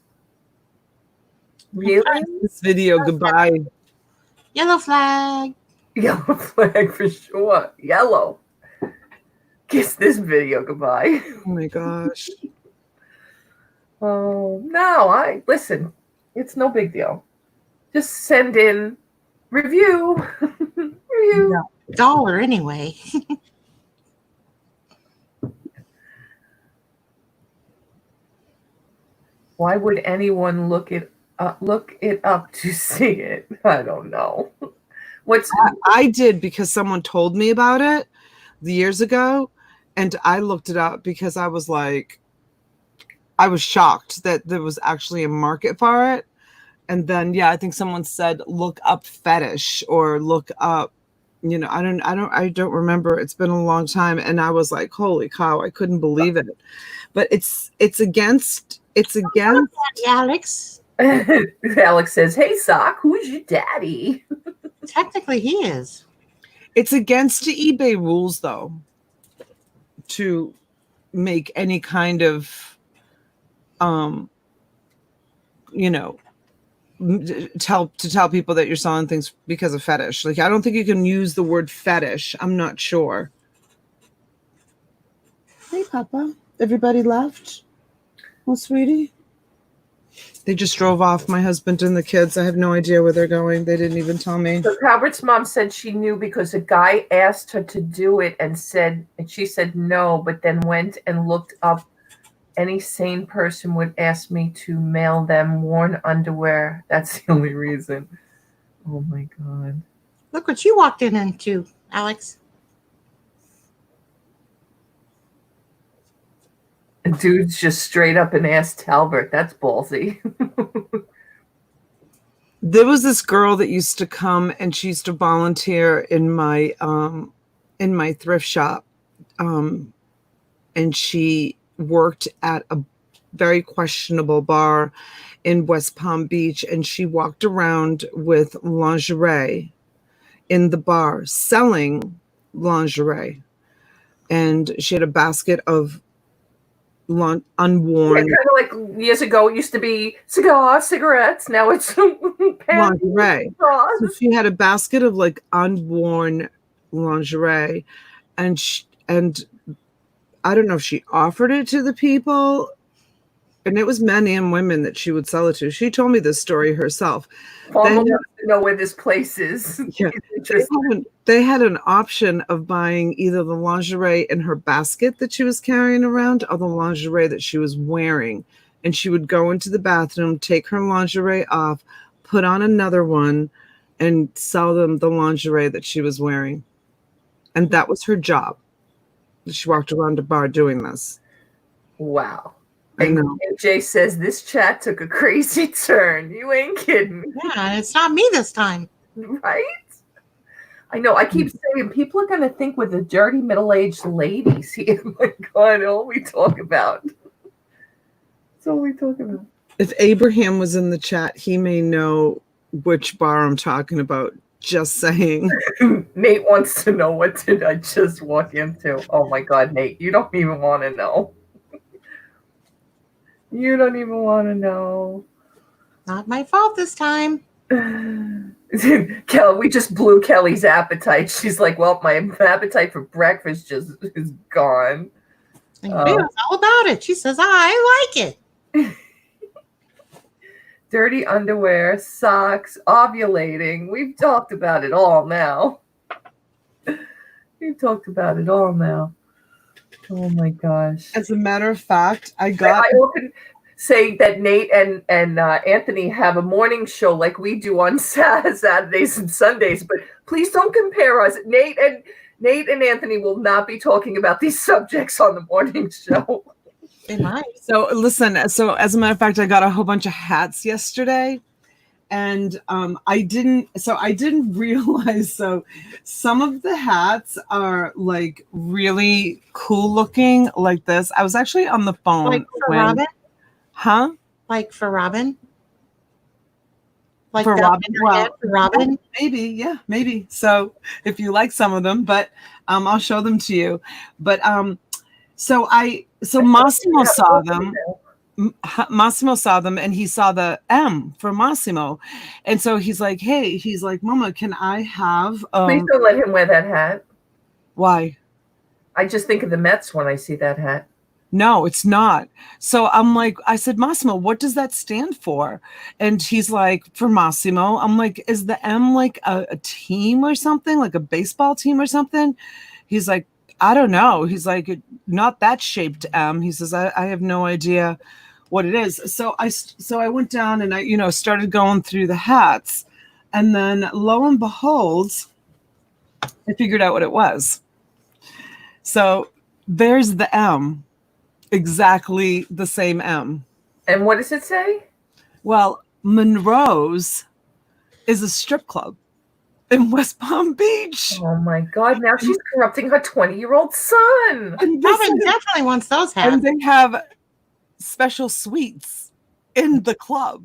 Really? This video, goodbye. Yellow flag. Yellow flag for sure. Yellow. Kiss this video goodbye. Oh my gosh. Oh, no. Listen, it's no big deal. Just send in review. Review. No. $1 anyway. Why would anyone look it up to see it? I don't know. I did because someone told me about it years ago, and I looked it up because I was shocked that there was actually a market for it. And then I think someone said look up fetish or look up, I don't remember. It's been a long time, and I was like, holy cow, I couldn't believe it. But it's against Alex. Alex says, "Hey, Sock, who's your daddy?" Technically, he is. It's against the eBay rules, though, to make any kind of, tell people that you're selling things because of fetish. Like, I don't think you can use the word fetish. I'm not sure. Hey, Papa. Everybody left? Well, sweetie. They just drove off, my husband and the kids. I have no idea where they're going. They didn't even tell me. So Robert's mom said she knew because a guy asked her to do it and she said no, but then went and looked up. Any sane person would ask me to mail them worn underwear. That's the only reason. Oh my God. Look what you walked into, Alex. A dude's just straight up and asked Talbert. That's ballsy. There was this girl that used to come and she used to volunteer in my thrift shop. And she worked at a very questionable bar in West Palm Beach, and she walked around with lingerie in the bar, selling lingerie. And she had a basket of unworn. Yeah, kind of like years ago, it used to be cigars, cigarettes. Now it's lingerie. So she had a basket of like unworn lingerie, and I don't know if she offered it to the people, and it was men and women that she would sell it to. She told me this story herself. Paul wants to know where this place is. Yeah, they had an option of buying either the lingerie in her basket that she was carrying around or the lingerie that she was wearing. And she would go into the bathroom, take her lingerie off, put on another one, and sell them the lingerie that she was wearing. And that was her job. She walked around the bar doing this. Wow. I And know. Jay says this chat took a crazy turn. You ain't kidding, Yeah, it's not me this time. right? I know. I keep saying people are going to think we're the dirty middle-aged ladies here. My God, all we talk about. That's all we talk about. If Abraham was in the chat, he may know which bar I'm talking about. Just saying. Nate wants to know what did I just walk into. Oh my God, Nate, you don't even want to know. You don't even want to know. Not my fault this time. Kelly, we just blew Kelly's appetite. She's like, well, my appetite for breakfast just is gone. And she was all about it. She says, I like it. Dirty underwear, socks, ovulating. We've talked about it all now. We've talked about it all now. Oh my gosh. As a matter of fact, I often say that Nate and Anthony have a morning show like we do on Saturdays and Sundays, but please don't compare us. Nate and Anthony will not be talking about these subjects on the morning show. They might. So listen, so as a matter of fact, I got a whole bunch of hats yesterday. And I didn't realize, so some of the hats are like really cool looking like this. I was actually on the phone. Like for Robin? Huh? Like for Robin? Like for Robin? Well, for Robin? Maybe, yeah, maybe. So if you like some of them, but I'll show them to you. But so Massimo saw them. Massimo saw them and he saw the M for Massimo. And so he's like, hey, he's like, Mama, can I have Please don't let him wear that hat. Why? I just think of the Mets when I see that hat. No, it's not. So I'm like, I said, Massimo, what does that stand for? And he's like, for Massimo. I'm like, is the M like a team or something, like a baseball team or something? He's like, I don't know. He's like, not that shaped M. He says, I have no idea what it is. So I went down and I, started going through the hats, and then lo and behold, I figured out what it was. So there's the M, exactly the same M. And what does it say? Well, Monroe's is a strip club in West Palm Beach. Oh my God! Now she's corrupting her 20-year-old son. Robin definitely wants those hats. And they have special suites in the club.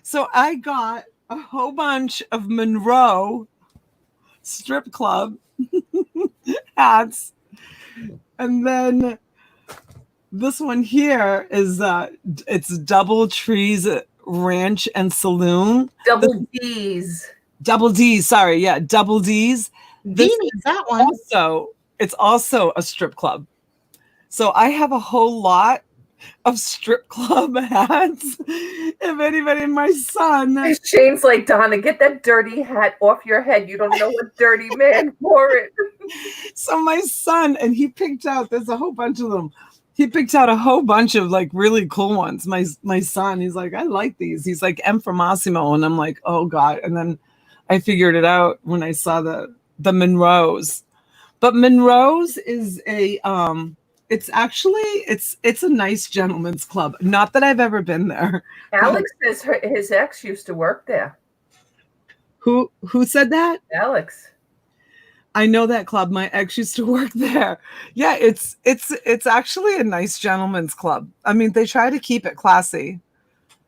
So I got a whole bunch of Monroe strip club hats. And then this one here is it's Double Trees Ranch and Saloon. Double D's. Double D's, sorry, yeah, Double D's. This is that one. It's also a strip club. So I have a whole lot of strip club hats. If anybody, my son. Shane's like, Donna, get that dirty hat off your head. You don't know what dirty man wore it. So my son, and he picked out, there's a whole bunch of them. He picked out a whole bunch of like really cool ones. My son, he's like, I like these. He's like, M for Massimo. And I'm like, oh God. And then I figured it out when I saw the Monroe's. But Monroe's is a it's a nice gentleman's club. Not that I've ever been there. Alex says his ex used to work there. Who said that? Alex. I know that club. My ex used to work there. Yeah, it's actually a nice gentleman's club. I mean, they try to keep it classy.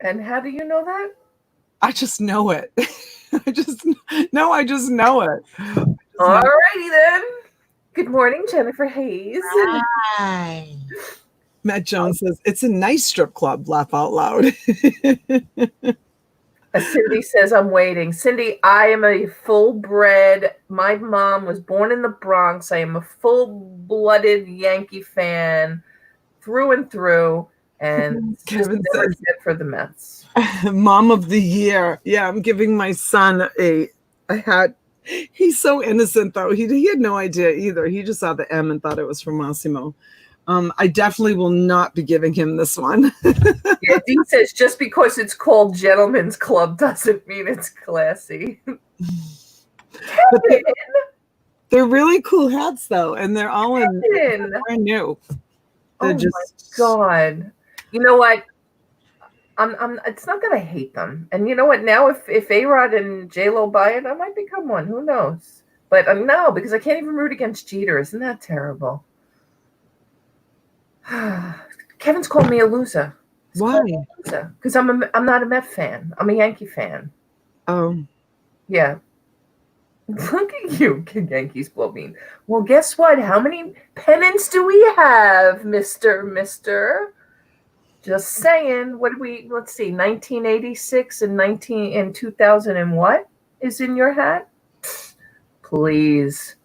And how do you know that? I just know it. I just know it. All righty then. Good morning, Jennifer Hayes. Hi. Matt Jones says, it's a nice strip club. Laugh out loud. Cindy says, I'm waiting. Cindy, I am a full-bred. My mom was born in the Bronx. I am a full-blooded Yankee fan through and through. And Kevin never says, fit for the Mets. Mom of the year. Yeah, I'm giving my son a hat. He's so innocent, though. He had no idea either. He just saw the M and thought it was from Massimo. I definitely will not be giving him this one. Yeah, Dee says just because it's called Gentlemen's Club doesn't mean it's classy. They're really cool hats, though, and they're all brand new. Oh my God. You know what? It's not that I hate them. And you know what? Now, if A-Rod and J-Lo buy it, I might become one. Who knows? But no, because I can't even root against Jeter. Isn't that terrible? Kevin's called me a loser. Why? Because I'm not a Met fan. I'm a Yankee fan. Oh. Yeah. Look at you, Yankees blow me. Well, guess what? How many pennants do we have, Mister? Just saying. What do we? Let's see. 1986 and 2000 and what is in your hat? Please.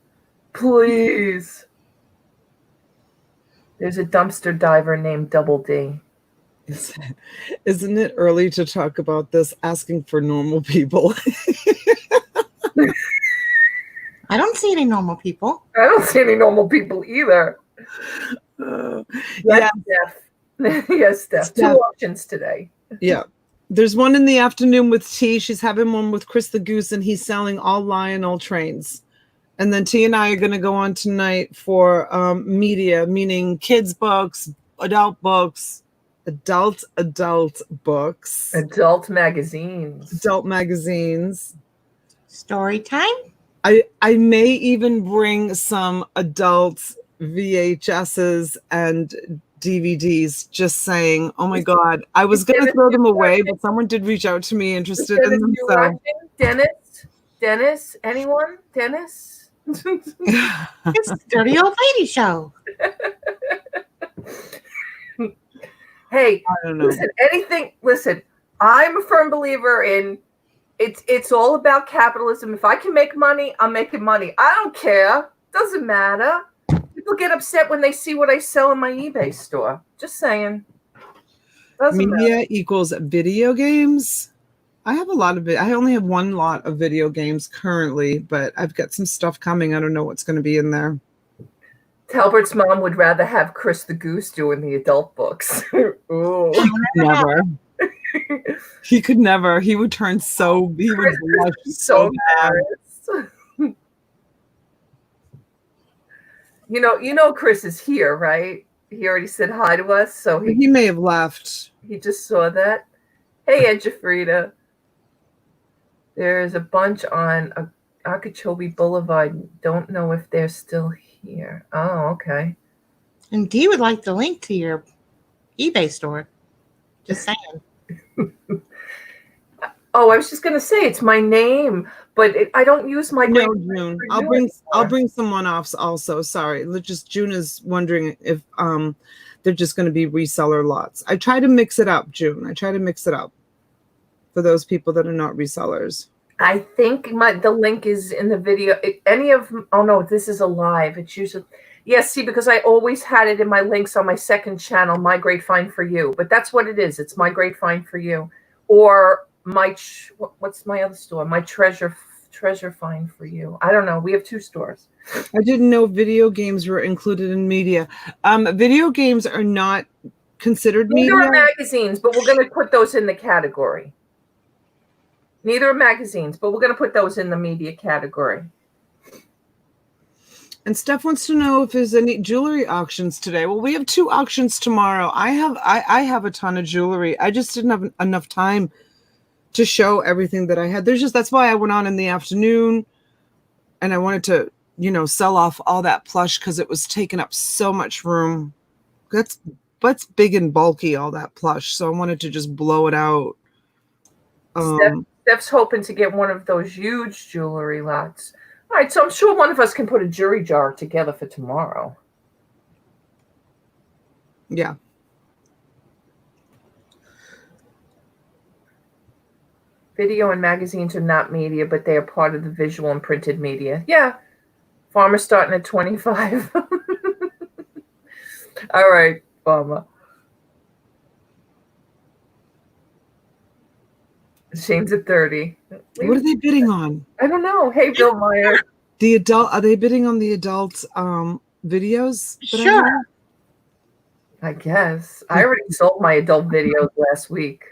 There's a dumpster diver named Double D. Isn't it early to talk about this? Asking for normal people. I don't see any normal people. I don't see any normal people either. Yeah. Steph. Yes, Steph. 2 auctions today. Yeah. There's one in the afternoon with T. She's having one with Chris the Goose, and he's selling all Lionel trains. And then T and I are going to go on tonight for media, meaning kids' books, adult books, adult books, adult magazines, story time. I may even bring some adult VHSs and DVDs. Just saying. Oh my God, I was going to throw them away, but someone did reach out to me interested in them. So. Dennis, anyone? Dennis? It's a dirty old lady show. Hey, I don't know. Listen, I'm a firm believer in it's all about capitalism. If I can make money, I'm making money. I don't care. Doesn't matter. People get upset when they see what I sell in my eBay store. Just saying. Media equals video games. I have a lot of it. I only have one lot of video games currently, but I've got some stuff coming. I don't know what's going to be in there. Talbert's mom would rather have Chris the Goose doing the adult books. Ooh. Never. He could never. He would turn so. He would blush so bad. You know, Chris is here, right? He already said hi to us, so he may have left. He just saw that. Hey, Edjafrida. There's a bunch on Okeechobee Boulevard. Don't know if they're still here. Oh, okay. And Dee would like the link to your eBay store. Just saying. Oh, I was just gonna say it's my name, but I don't use my name. No, June. I'll bring someone off also. Sorry, June is wondering if they're just going to be reseller lots. I try to mix it up, June. I try to mix it up for those people that are not resellers. I think the link is in the video. Oh no, this is a live. It's usually see, because I always had it in my links on my second channel, My Great Find for You. But that's what it is. It's My Great Find for You, or what's my other store? My Treasure Find for You. I don't know. We have 2 stores. I didn't know video games were included in media. Video games are not considered media. Neither are magazines, but we're going to put those in the category. Neither are magazines, but we're going to put those in the media category. And Steph wants to know if there's any jewelry auctions today. Well, we have 2 auctions tomorrow. I have a ton of jewelry. I just didn't have enough time to show everything that I had. That's why I went on in the afternoon, and I wanted to, sell off all that plush because it was taking up so much room. That's big and bulky, all that plush. So I wanted to just blow it out. Steph's hoping to get one of those huge jewelry lots. All right, so I'm sure one of us can put a jury jar together for tomorrow. Yeah. Video and magazines are not media, but they are part of the visual and printed media. Yeah. Farmer starting at 25. All right, Farmer. Shane's at 30. What are they bidding on? I don't know. Hey, Bill Meyer. Are they bidding on the adult videos? Sure. I guess. I already sold my adult videos last week.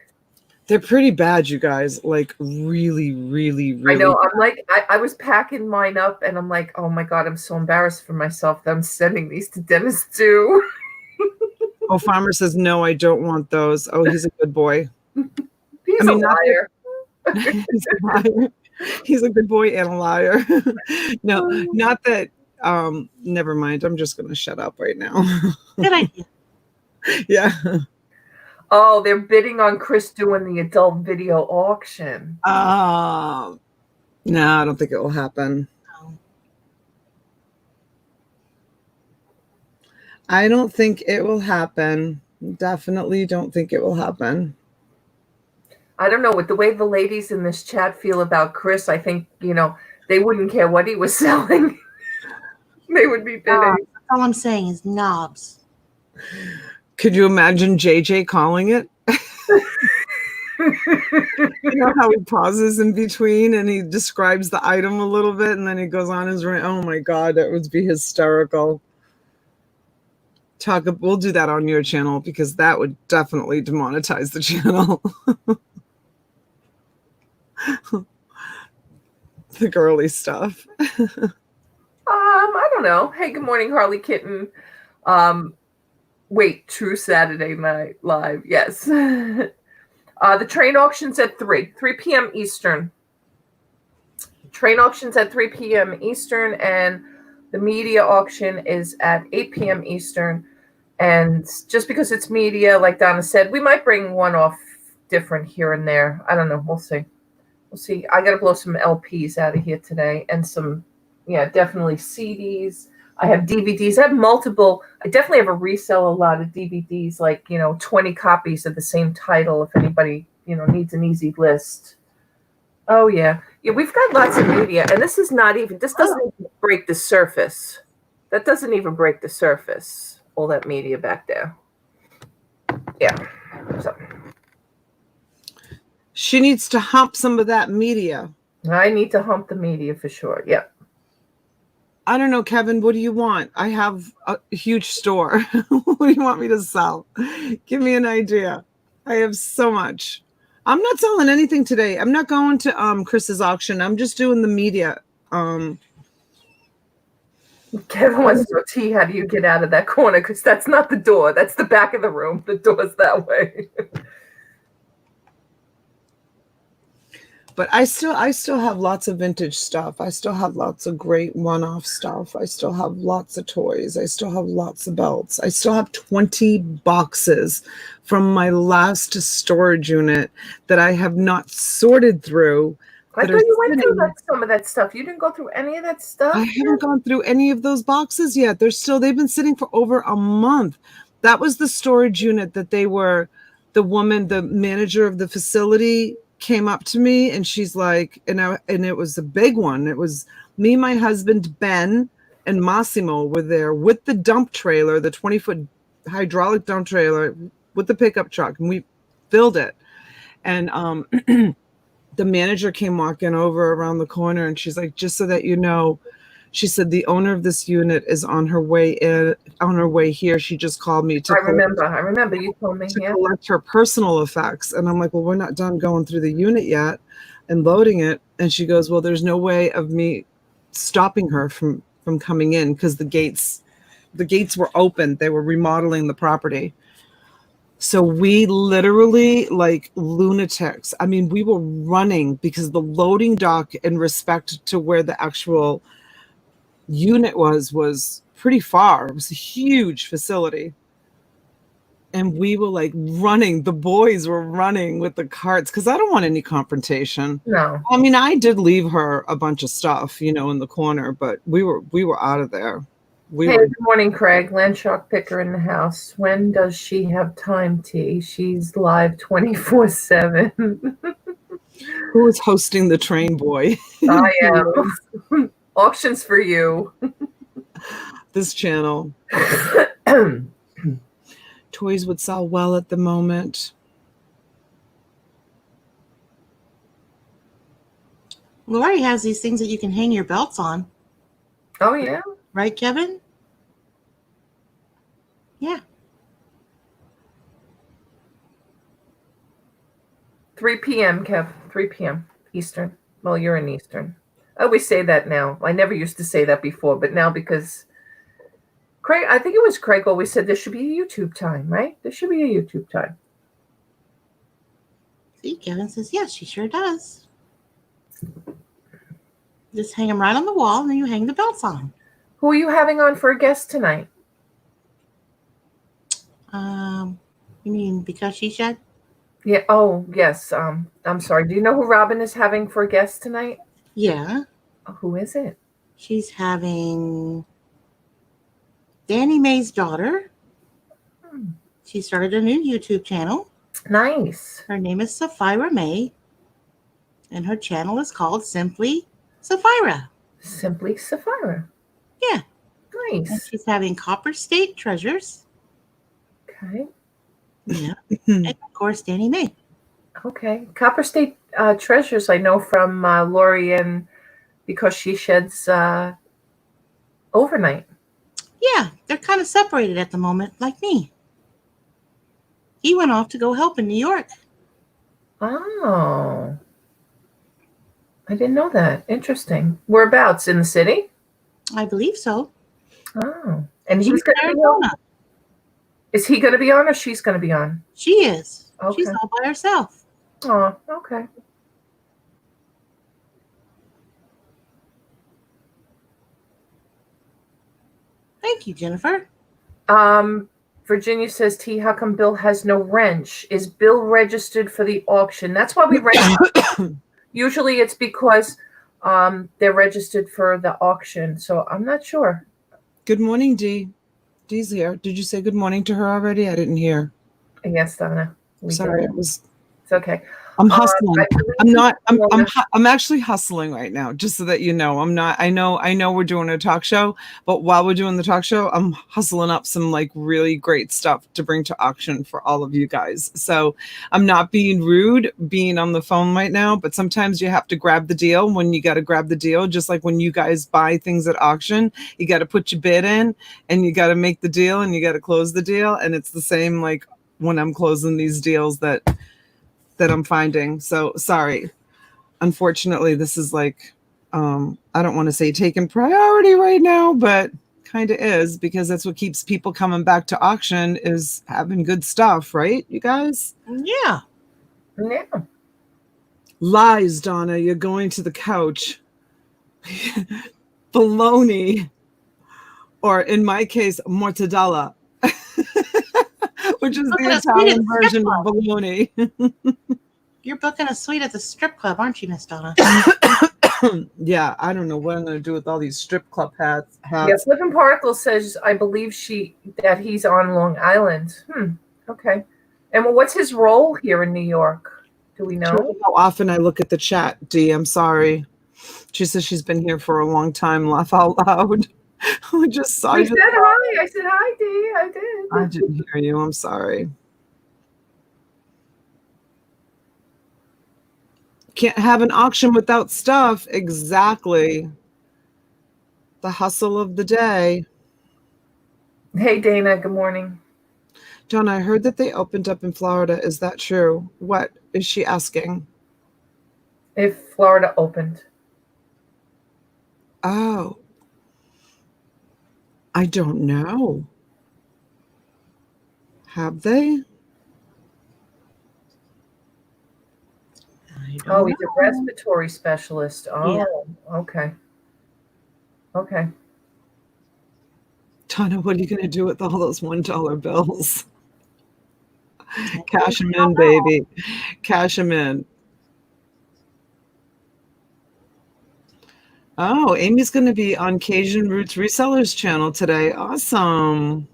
They're pretty bad, you guys. Like really, really, really. I know. Bad. I'm like, I was packing mine up, and I'm like, oh my God, I'm so embarrassed for myself that I'm sending these to Dennis too. Oh, Farmer says, no, I don't want those. Oh, he's a good boy. He's I mean, a liar. He's a liar. He's a good boy and a liar. No, not that. Never mind. I'm just going to shut up right now. Good idea. Yeah. Oh, they're bidding on Chris doing the adult video auction. No, I don't think it will happen. No. I don't think it will happen. Definitely don't think it will happen. I don't know, with the way the ladies in this chat feel about Chris, I think, they wouldn't care what he was selling. They would be bidding. All I'm saying is knobs. Could you imagine JJ calling it? You know how he pauses in between and he describes the item a little bit and then he goes on his rant. Oh my God, that would be hysterical. We'll do that on your channel because that would definitely demonetize the channel. The girly stuff. I don't know. Hey, good morning, Harley Kitten. Wait, True Saturday Night Live. Yes. The train auction's at 3 p.m. Eastern. Train auction's at 3 p.m. Eastern, and the media auction is at 8 p.m. Eastern. And just because it's media, like Donna said, we might bring one off different here and there. I don't know. We'll see. We'll see. I got to blow some LPs out of here today and some, definitely CDs. I have DVDs. I have multiple. I definitely have resell a lot of DVDs, like, 20 copies of the same title if anybody, needs an easy list. Oh, yeah. Yeah, we've got lots of media. And this doesn't even break the surface. That doesn't even break the surface, all that media back there. Yeah. So. She needs to hump some of that media. I need to hump the media for sure. Yeah. I don't know, Kevin. What do you want? I have a huge store. What do you want me to sell? Give me an idea. I have so much. I'm not selling anything today. I'm not going to Chris's auction. I'm just doing the media. Kevin wants to know, T, how do you get out of that corner? Because that's not the door. That's the back of the room. The door's that way. But I still have lots of vintage stuff. I still have lots of great one-off stuff. I still have lots of toys. I still have lots of belts. I still have 20 boxes from my last storage unit that I have not sorted through. I thought you went through some of that stuff. You didn't go through any of that stuff? I haven't gone through any of those boxes yet. They've been sitting for over a month. That was the storage unit that the manager of the facility came up to me and she's like, and it was a big one. It was me, my husband, Ben, and Massimo were there with the dump trailer, the 20-foot hydraulic dump trailer with the pickup truck, and we filled it. And the manager came walking over around the corner and she's like, just so that you know, she said the owner of this unit is on her way here. She just called me to. I remember you told me. To collect her personal effects, and I'm like, well, we're not done going through the unit yet and loading it. And she goes, well, there's no way of me stopping her from coming in because the gates were open. They were remodeling the property. So we literally, like lunatics. I mean, we were running because the loading dock, in respect to where the actual unit was pretty far. It was a huge facility. And we were like running. The boys were running with the carts because I don't want any confrontation. No. I mean, I did leave her a bunch of stuff, in the corner, but we were out of there. Good morning, Craig. Landshark Picker in the house. When does she have time, T? She's live 24/7. Who is hosting the train boy? I am. Auctions for you. This channel. Toys would sell well at the moment. Lori has these things that you can hang your belts on. Oh, yeah? Right, Kevin? Yeah. 3 p.m., Kev. 3 p.m. Eastern. Well, you're in Eastern. I always say that now. I never used to say that before, but now because Craig, I think it was Craig always said there should be a YouTube time, right? There should be a YouTube time. See, Kevin says, yes, she sure does. Just hang them right on the wall, and then you hang the belts on them. Who are you having on for a guest tonight? You mean because she said? Yeah. Oh, yes. I'm sorry. Do you know who Robin is having for a guest tonight? Yeah. Who is it? She's having Danny Mae's daughter. She started a new YouTube channel. Nice. Her name is Sapphira May, and her channel is called Simply Sapphira. Simply Sapphira. Yeah. Nice. And she's having Copper State Treasures. Okay. Yeah. And of course, Danny Mae. Okay. Copper State Treasures I know from Lori, and because she sheds overnight. Yeah, they're kind of separated at the moment, like me. He went off to go help in New York. Oh. I didn't know that. Interesting. Whereabouts? In the city? I believe so. Oh. And She's he's going in to be on? Arizona. Is he going to be on or she's going to be on? She is. Okay. She's all by herself. Oh, okay. Thank you, Jennifer. Virginia says, T, how come Bill has no wrench? Is Bill registered for the auction? That's why we register. Usually it's because they're registered for the auction. So I'm not sure. Good morning, Dee. Dee's here. Did you say good morning to her already? I didn't hear. Yes, Donna. Sorry, It's okay. I'm hustling. I'm I'm actually hustling right now, just so that you know. I know we're doing a talk show, but while we're doing the talk show, I'm hustling up some like really great stuff to bring to auction for all of you guys. So I'm not being rude being on the phone right now, but sometimes you have to grab the deal when you got to grab the deal. Just like when you guys buy things at auction, you got to put your bid in and you got to make the deal and you got to close the deal. And it's the same like when I'm closing these deals that I'm finding. So sorry. Unfortunately, this is like, I don't want to say taking priority right now, but kind of is, because that's what keeps people coming back to auction is having good stuff, right, you guys? Yeah. Yeah. Lies, Donna. You're going to the couch. Bologna. Or in my case, mortadella. Which is the Italian version of bologna. You're booking a suite at the strip club, aren't you, Miss Donna? Yeah, I don't know what I'm going to do with all these strip club hats. Yeah, Flippin' Particle says, I believe that he's on Long Island. Okay. And what's his role here in New York? Do we know? How often I look at the chat, Dee. I'm sorry. She says she's been here for a long time. Laugh out loud. I just saw you. Said hi. I said hi, Dee. I did. I didn't hear you. I'm sorry. Can't have an auction without stuff. Exactly. The hustle of the day. Hey, Dana. Good morning. John, I heard that they opened up in Florida. Is that true? What is she asking? If Florida opened. Oh. I don't know. Have they? He's a respiratory specialist. Oh, yeah. Okay. Okay. Donna, what are you going to do with all those $1 bills? Cash them in, baby. Cash them in. Oh, Amy's going to be on Cajun Roots Resellers channel today. Awesome.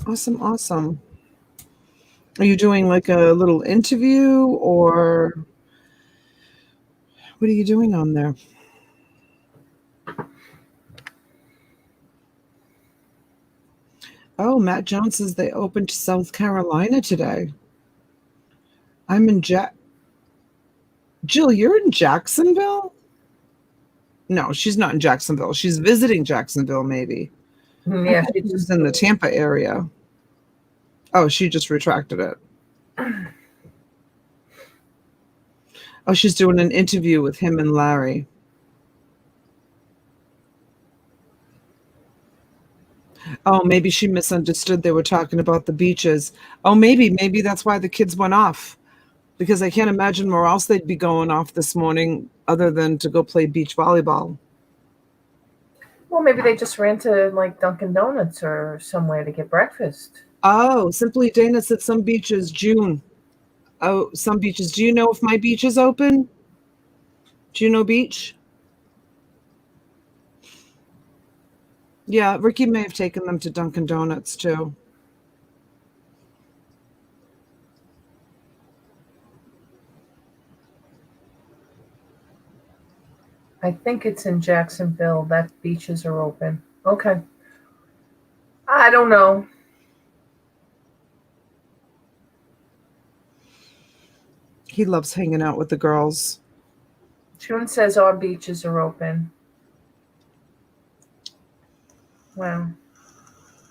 Awesome, awesome. Are you doing like a little interview or what are you doing on there? Oh, Matt Jones says they opened South Carolina today. I'm in Jill, you're in Jacksonville? No, she's not in Jacksonville. She's visiting Jacksonville, maybe. Yeah, she's in the Tampa area. Oh, she just retracted it. Oh, she's doing an interview with him and Larry. Oh, maybe she misunderstood. They were talking about the beaches. Oh, maybe that's why the kids went off. Because I can't imagine where else they'd be going off this morning other than to go play beach volleyball. Well, maybe they just ran to like Dunkin' Donuts or somewhere to get breakfast. Oh, Simply Dana said some beaches, June. Oh, some beaches. Do you know if my beach is open? Juno Beach? Yeah, Ricky may have taken them to Dunkin' Donuts too. I think it's in Jacksonville that beaches are open. Okay. I don't know. He loves hanging out with the girls. June says our beaches are open. Wow.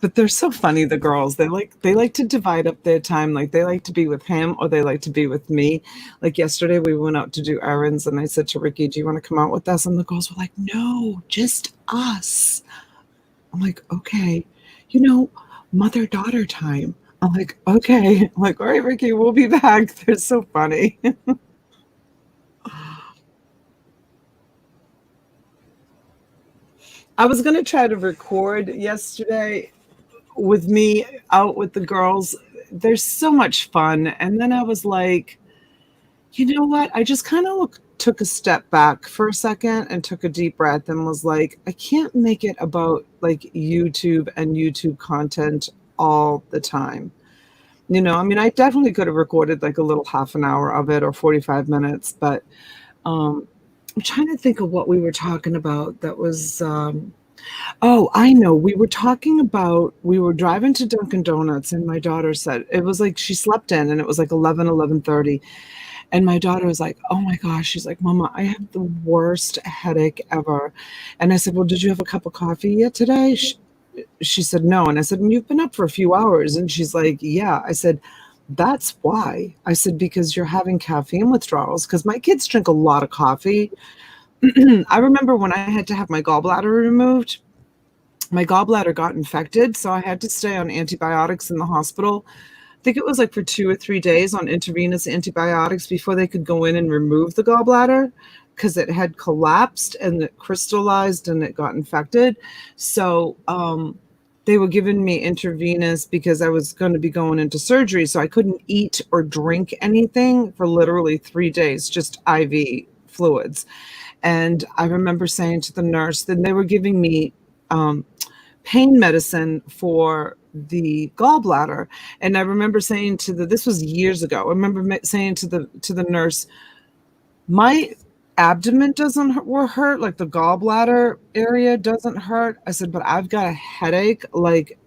But they're so funny, the girls. They like to divide up their time. Like they like to be with him or they like to be with me. Like yesterday we went out to do errands and I said to Ricky, do you want to come out with us? And the girls were like, no, just us. I'm like, okay, mother-daughter time. I'm like, okay. I'm like, all right, Ricky, we'll be back. They're so funny. I was going to try to record yesterday with me out with the girls. There's so much fun. And then I was like, you know what? I just kind of took a step back for a second and took a deep breath and was like, I can't make it about like YouTube and YouTube content all the time. I mean, I definitely could have recorded like a little half an hour of it or 45 minutes, but I'm trying to think of what we were talking about. That was, oh, I know. We were driving to Dunkin' Donuts and my daughter said, it was like she slept in and it was like 11:30. And my daughter was like, oh my gosh. She's like, Mama, I have the worst headache ever. And I said, well, did you have a cup of coffee yet today? She said, no. And I said, you've been up for a few hours. And she's like, yeah. I said, that's why. I said, because you're having caffeine withdrawals. Because my kids drink a lot of coffee. I remember when I had to have my gallbladder removed, my gallbladder got infected. So I had to stay on antibiotics in the hospital. I think it was like for 2 or 3 days on intravenous antibiotics before they could go in and remove the gallbladder because it had collapsed and it crystallized and it got infected. So they were giving me intravenous because I was going to be going into surgery. So I couldn't eat or drink anything for literally 3 days, just IV fluids. And I remember saying to the nurse, then they were giving me pain medicine for the gallbladder. And I remember saying this was years ago. I remember saying to the nurse, my abdomen doesn't hurt, like the gallbladder area doesn't hurt. I said, but I've got a headache like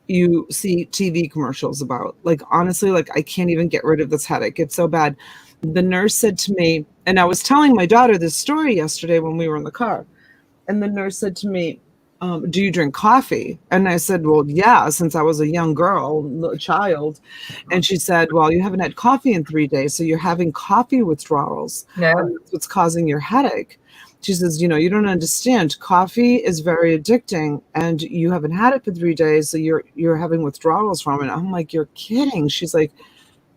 you see TV commercials about. Like, honestly, like I can't even get rid of this headache. It's so bad. The nurse said to me, and I was telling my daughter this story yesterday when we were in the car, and the nurse said to me, do you drink coffee? And I said, well, yeah, since I was a young girl, a child. And she said, well, you haven't had coffee in 3 days, so you're having coffee withdrawals. Yeah. And that's what's causing your headache. She says, you don't understand. Coffee is very addicting, and you haven't had it for 3 days, so you're having withdrawals from it. I'm like, you're kidding. She's like,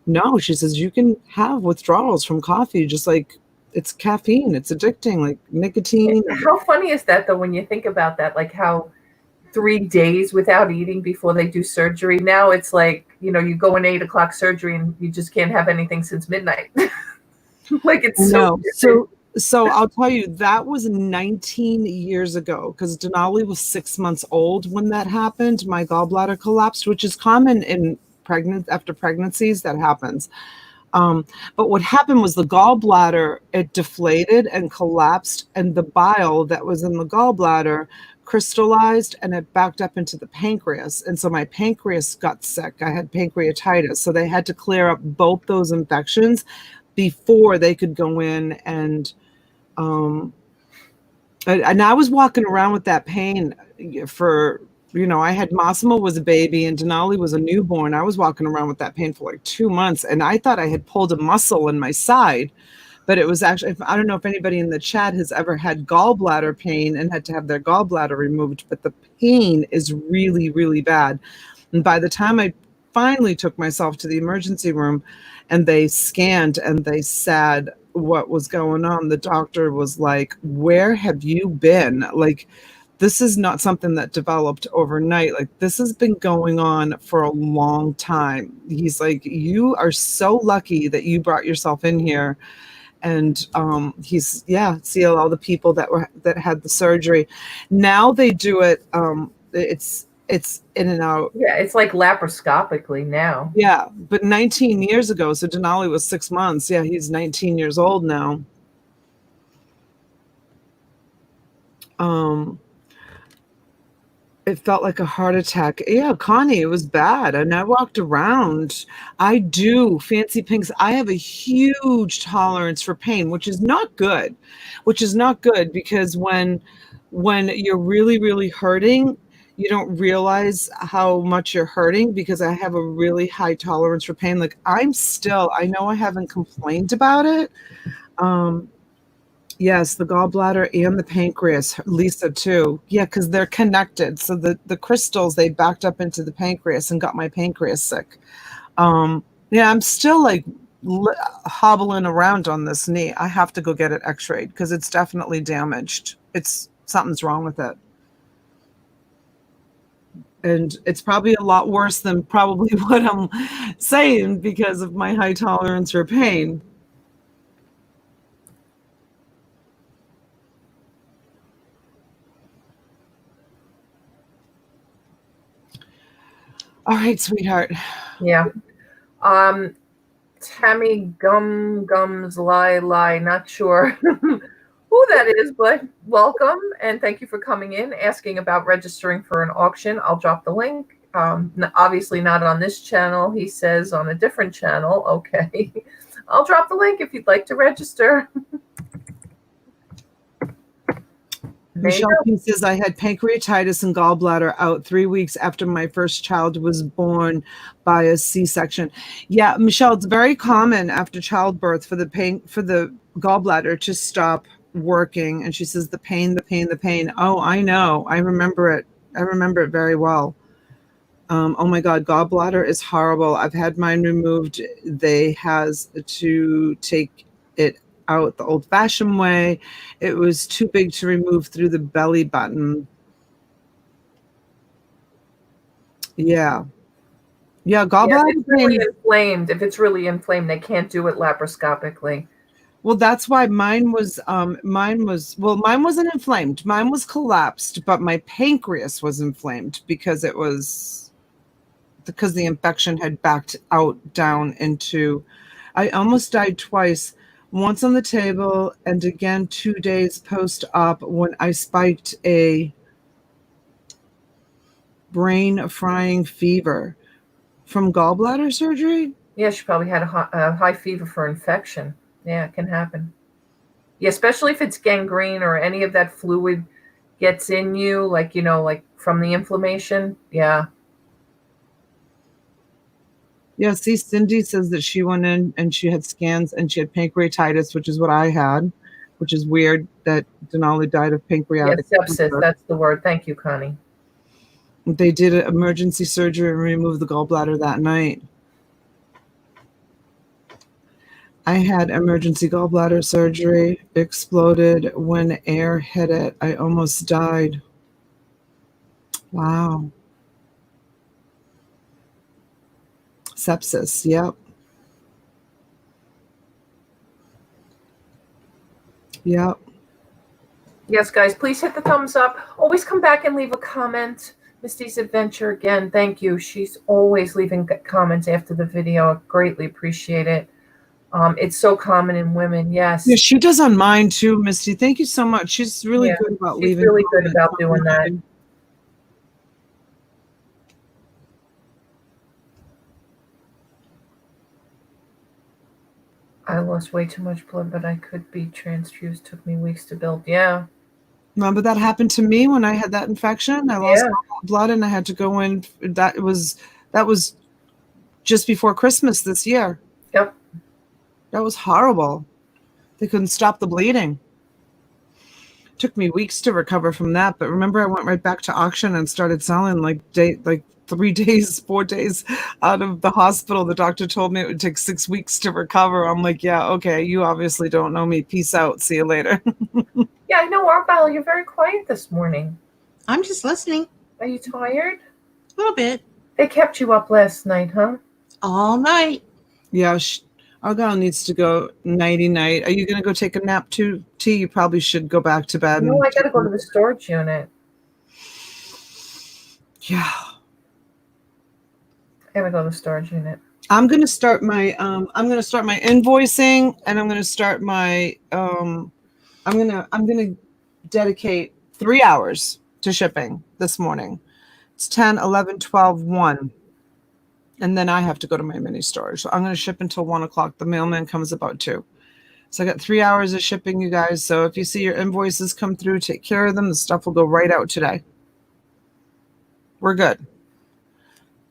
no. She says, you can have withdrawals from coffee, just like it's caffeine. It's addicting, like nicotine. How funny is that, though, when you think about that? Like how 3 days without eating before they do surgery. Now it's like, you go in 8 o'clock surgery and you just can't have anything since midnight. Like it's So I'll tell you, that was 19 years ago because Denali was 6 months old when that happened. My gallbladder collapsed, which is common in after pregnancies. That happens. But what happened was the gallbladder, it deflated and collapsed, and the bile that was in the gallbladder crystallized and it backed up into the pancreas. And so my pancreas got sick. I had pancreatitis. So they had to clear up both those infections before they could go in and I was walking around with that pain for, I had Massimo was a baby and Denali was a newborn. I was walking around with that pain for like 2 months and I thought I had pulled a muscle in my side But it was actually, I don't know if anybody in the chat has ever had gallbladder pain and had to have their gallbladder removed, but the pain is really, really bad. And by the time I finally took myself to the emergency room and they scanned and they said what was going on, the doctor was like, where have you been? Like, this is not something that developed overnight. Like, this has been going on for a long time. He's like, you are so lucky that you brought yourself in here. And he's, see all the people that had the surgery. Now they do it. It's in and out. Yeah, it's like laparoscopically now. Yeah, but 19 years ago, so Denali was 6 months. Yeah, he's 19 years old now. It felt like a heart attack. Yeah, Connie, it was bad. And I walked around. I do, Fancy Pinks. I have a huge tolerance for pain, which is not good. Because when you're really, really hurting, you don't realize how much you're hurting, because I have a really high tolerance for pain. Like, I know I haven't complained about it. Yes, the gallbladder and the pancreas, Lisa too. Yeah, because they're connected. So the crystals, they backed up into the pancreas and got my pancreas sick. I'm still like hobbling around on this knee. I have to go get it x-rayed because it's definitely damaged. Something's wrong with it. And it's probably a lot worse than probably what I'm saying because of my high tolerance for pain. All right, sweetheart. Yeah. Tammy Gums Lie, not sure who that is, but welcome and thank you for coming in, asking about registering for an auction. I'll drop the link. Obviously not on this channel. He says on a different channel. Okay. I'll drop the link if you'd like to register. Michelle P says, I had pancreatitis and gallbladder out 3 weeks after my first child was born by a C-section. Yeah, Michelle, it's very common after childbirth for the gallbladder to stop working. And she says, the pain. Oh, I know. I remember it. I remember it very well. Oh my God, gallbladder is horrible. I've had mine removed. They has to take it out the old-fashioned way. It was too big to remove through the belly button. Gallbladder. If it's really inflamed, they can't do it laparoscopically. Well, that's why mine wasn't inflamed. Mine was collapsed, but my pancreas was inflamed because the infection had backed out down into. I almost died twice. Once on the table, and again 2 days post-op when I spiked a brain-frying fever from gallbladder surgery. Yeah, she probably had a high fever for infection. Yeah, it can happen. Yeah, especially if it's gangrene or any of that fluid gets in you, like from the inflammation. Yeah. Yeah, see, Cindy says that she went in and she had scans and she had pancreatitis, which is what I had, which is weird that Denali died of pancreatic sepsis. cancer. That's the word. Thank you, Connie. They did an emergency surgery and removed the gallbladder that night. I had emergency gallbladder surgery, exploded when air hit it. I almost died. Wow. Sepsis, yep. Yep. Yes, guys, please hit the thumbs up. Always come back and leave a comment. Misty's Adventure, again, thank you. She's always leaving comments after the video. I greatly appreciate it. It's so common in women, yes. Yeah, she does on mine too, Misty. Thank you so much. She's really good about leaving. She's really good about doing that. I lost way too much blood, but I could be transfused. Took me weeks to build. Yeah. Remember that happened to me when I had that infection? I lost blood and I had to go in. That was just before Christmas this year. Yep. That was horrible. They couldn't stop the bleeding. Took me weeks to recover from that, but remember I went right back to auction and started selling like 3 days, 4 days out of the hospital. The doctor told me it would take 6 weeks to recover. I'm like, yeah, okay, you obviously don't know me. Peace out. See you later. Yeah, I know, Arbel, you're very quiet this morning. I'm just listening Are you tired? a little bit. They kept you up last night, huh? All night. Yeah, our girl needs to go nighty night. Are you going to go take a nap too, T? You probably should go back to bed. No, I got to go to the storage unit. Yeah. I got to go to the storage unit. I'm going to start my invoicing, and I'm going to start my I'm going to dedicate 3 hours to shipping this morning. It's 10, 11, 12, 1. And then I have to go to my mini storage. So I'm going to ship until 1 o'clock. The mailman comes about 2. So I got 3 hours of shipping, you guys. So if you see your invoices come through, take care of them. The stuff will go right out today. We're good.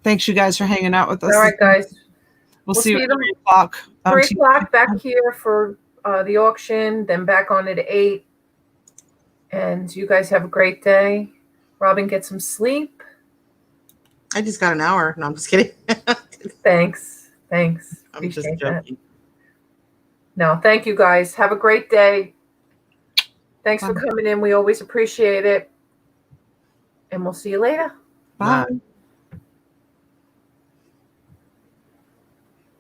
Thanks, you guys, for hanging out with us. All right, guys. We'll see you at them 3 o'clock. 3 o'clock back here for the auction, then back on at 8. And you guys have a great day. Robin, get some sleep. I just got an hour. No, I'm just kidding. Thanks. I'm just Appreciate joking. that. No, thank you guys. Have a great day. Thanks for coming in. We always appreciate it. And we'll see you later. Bye. Bye.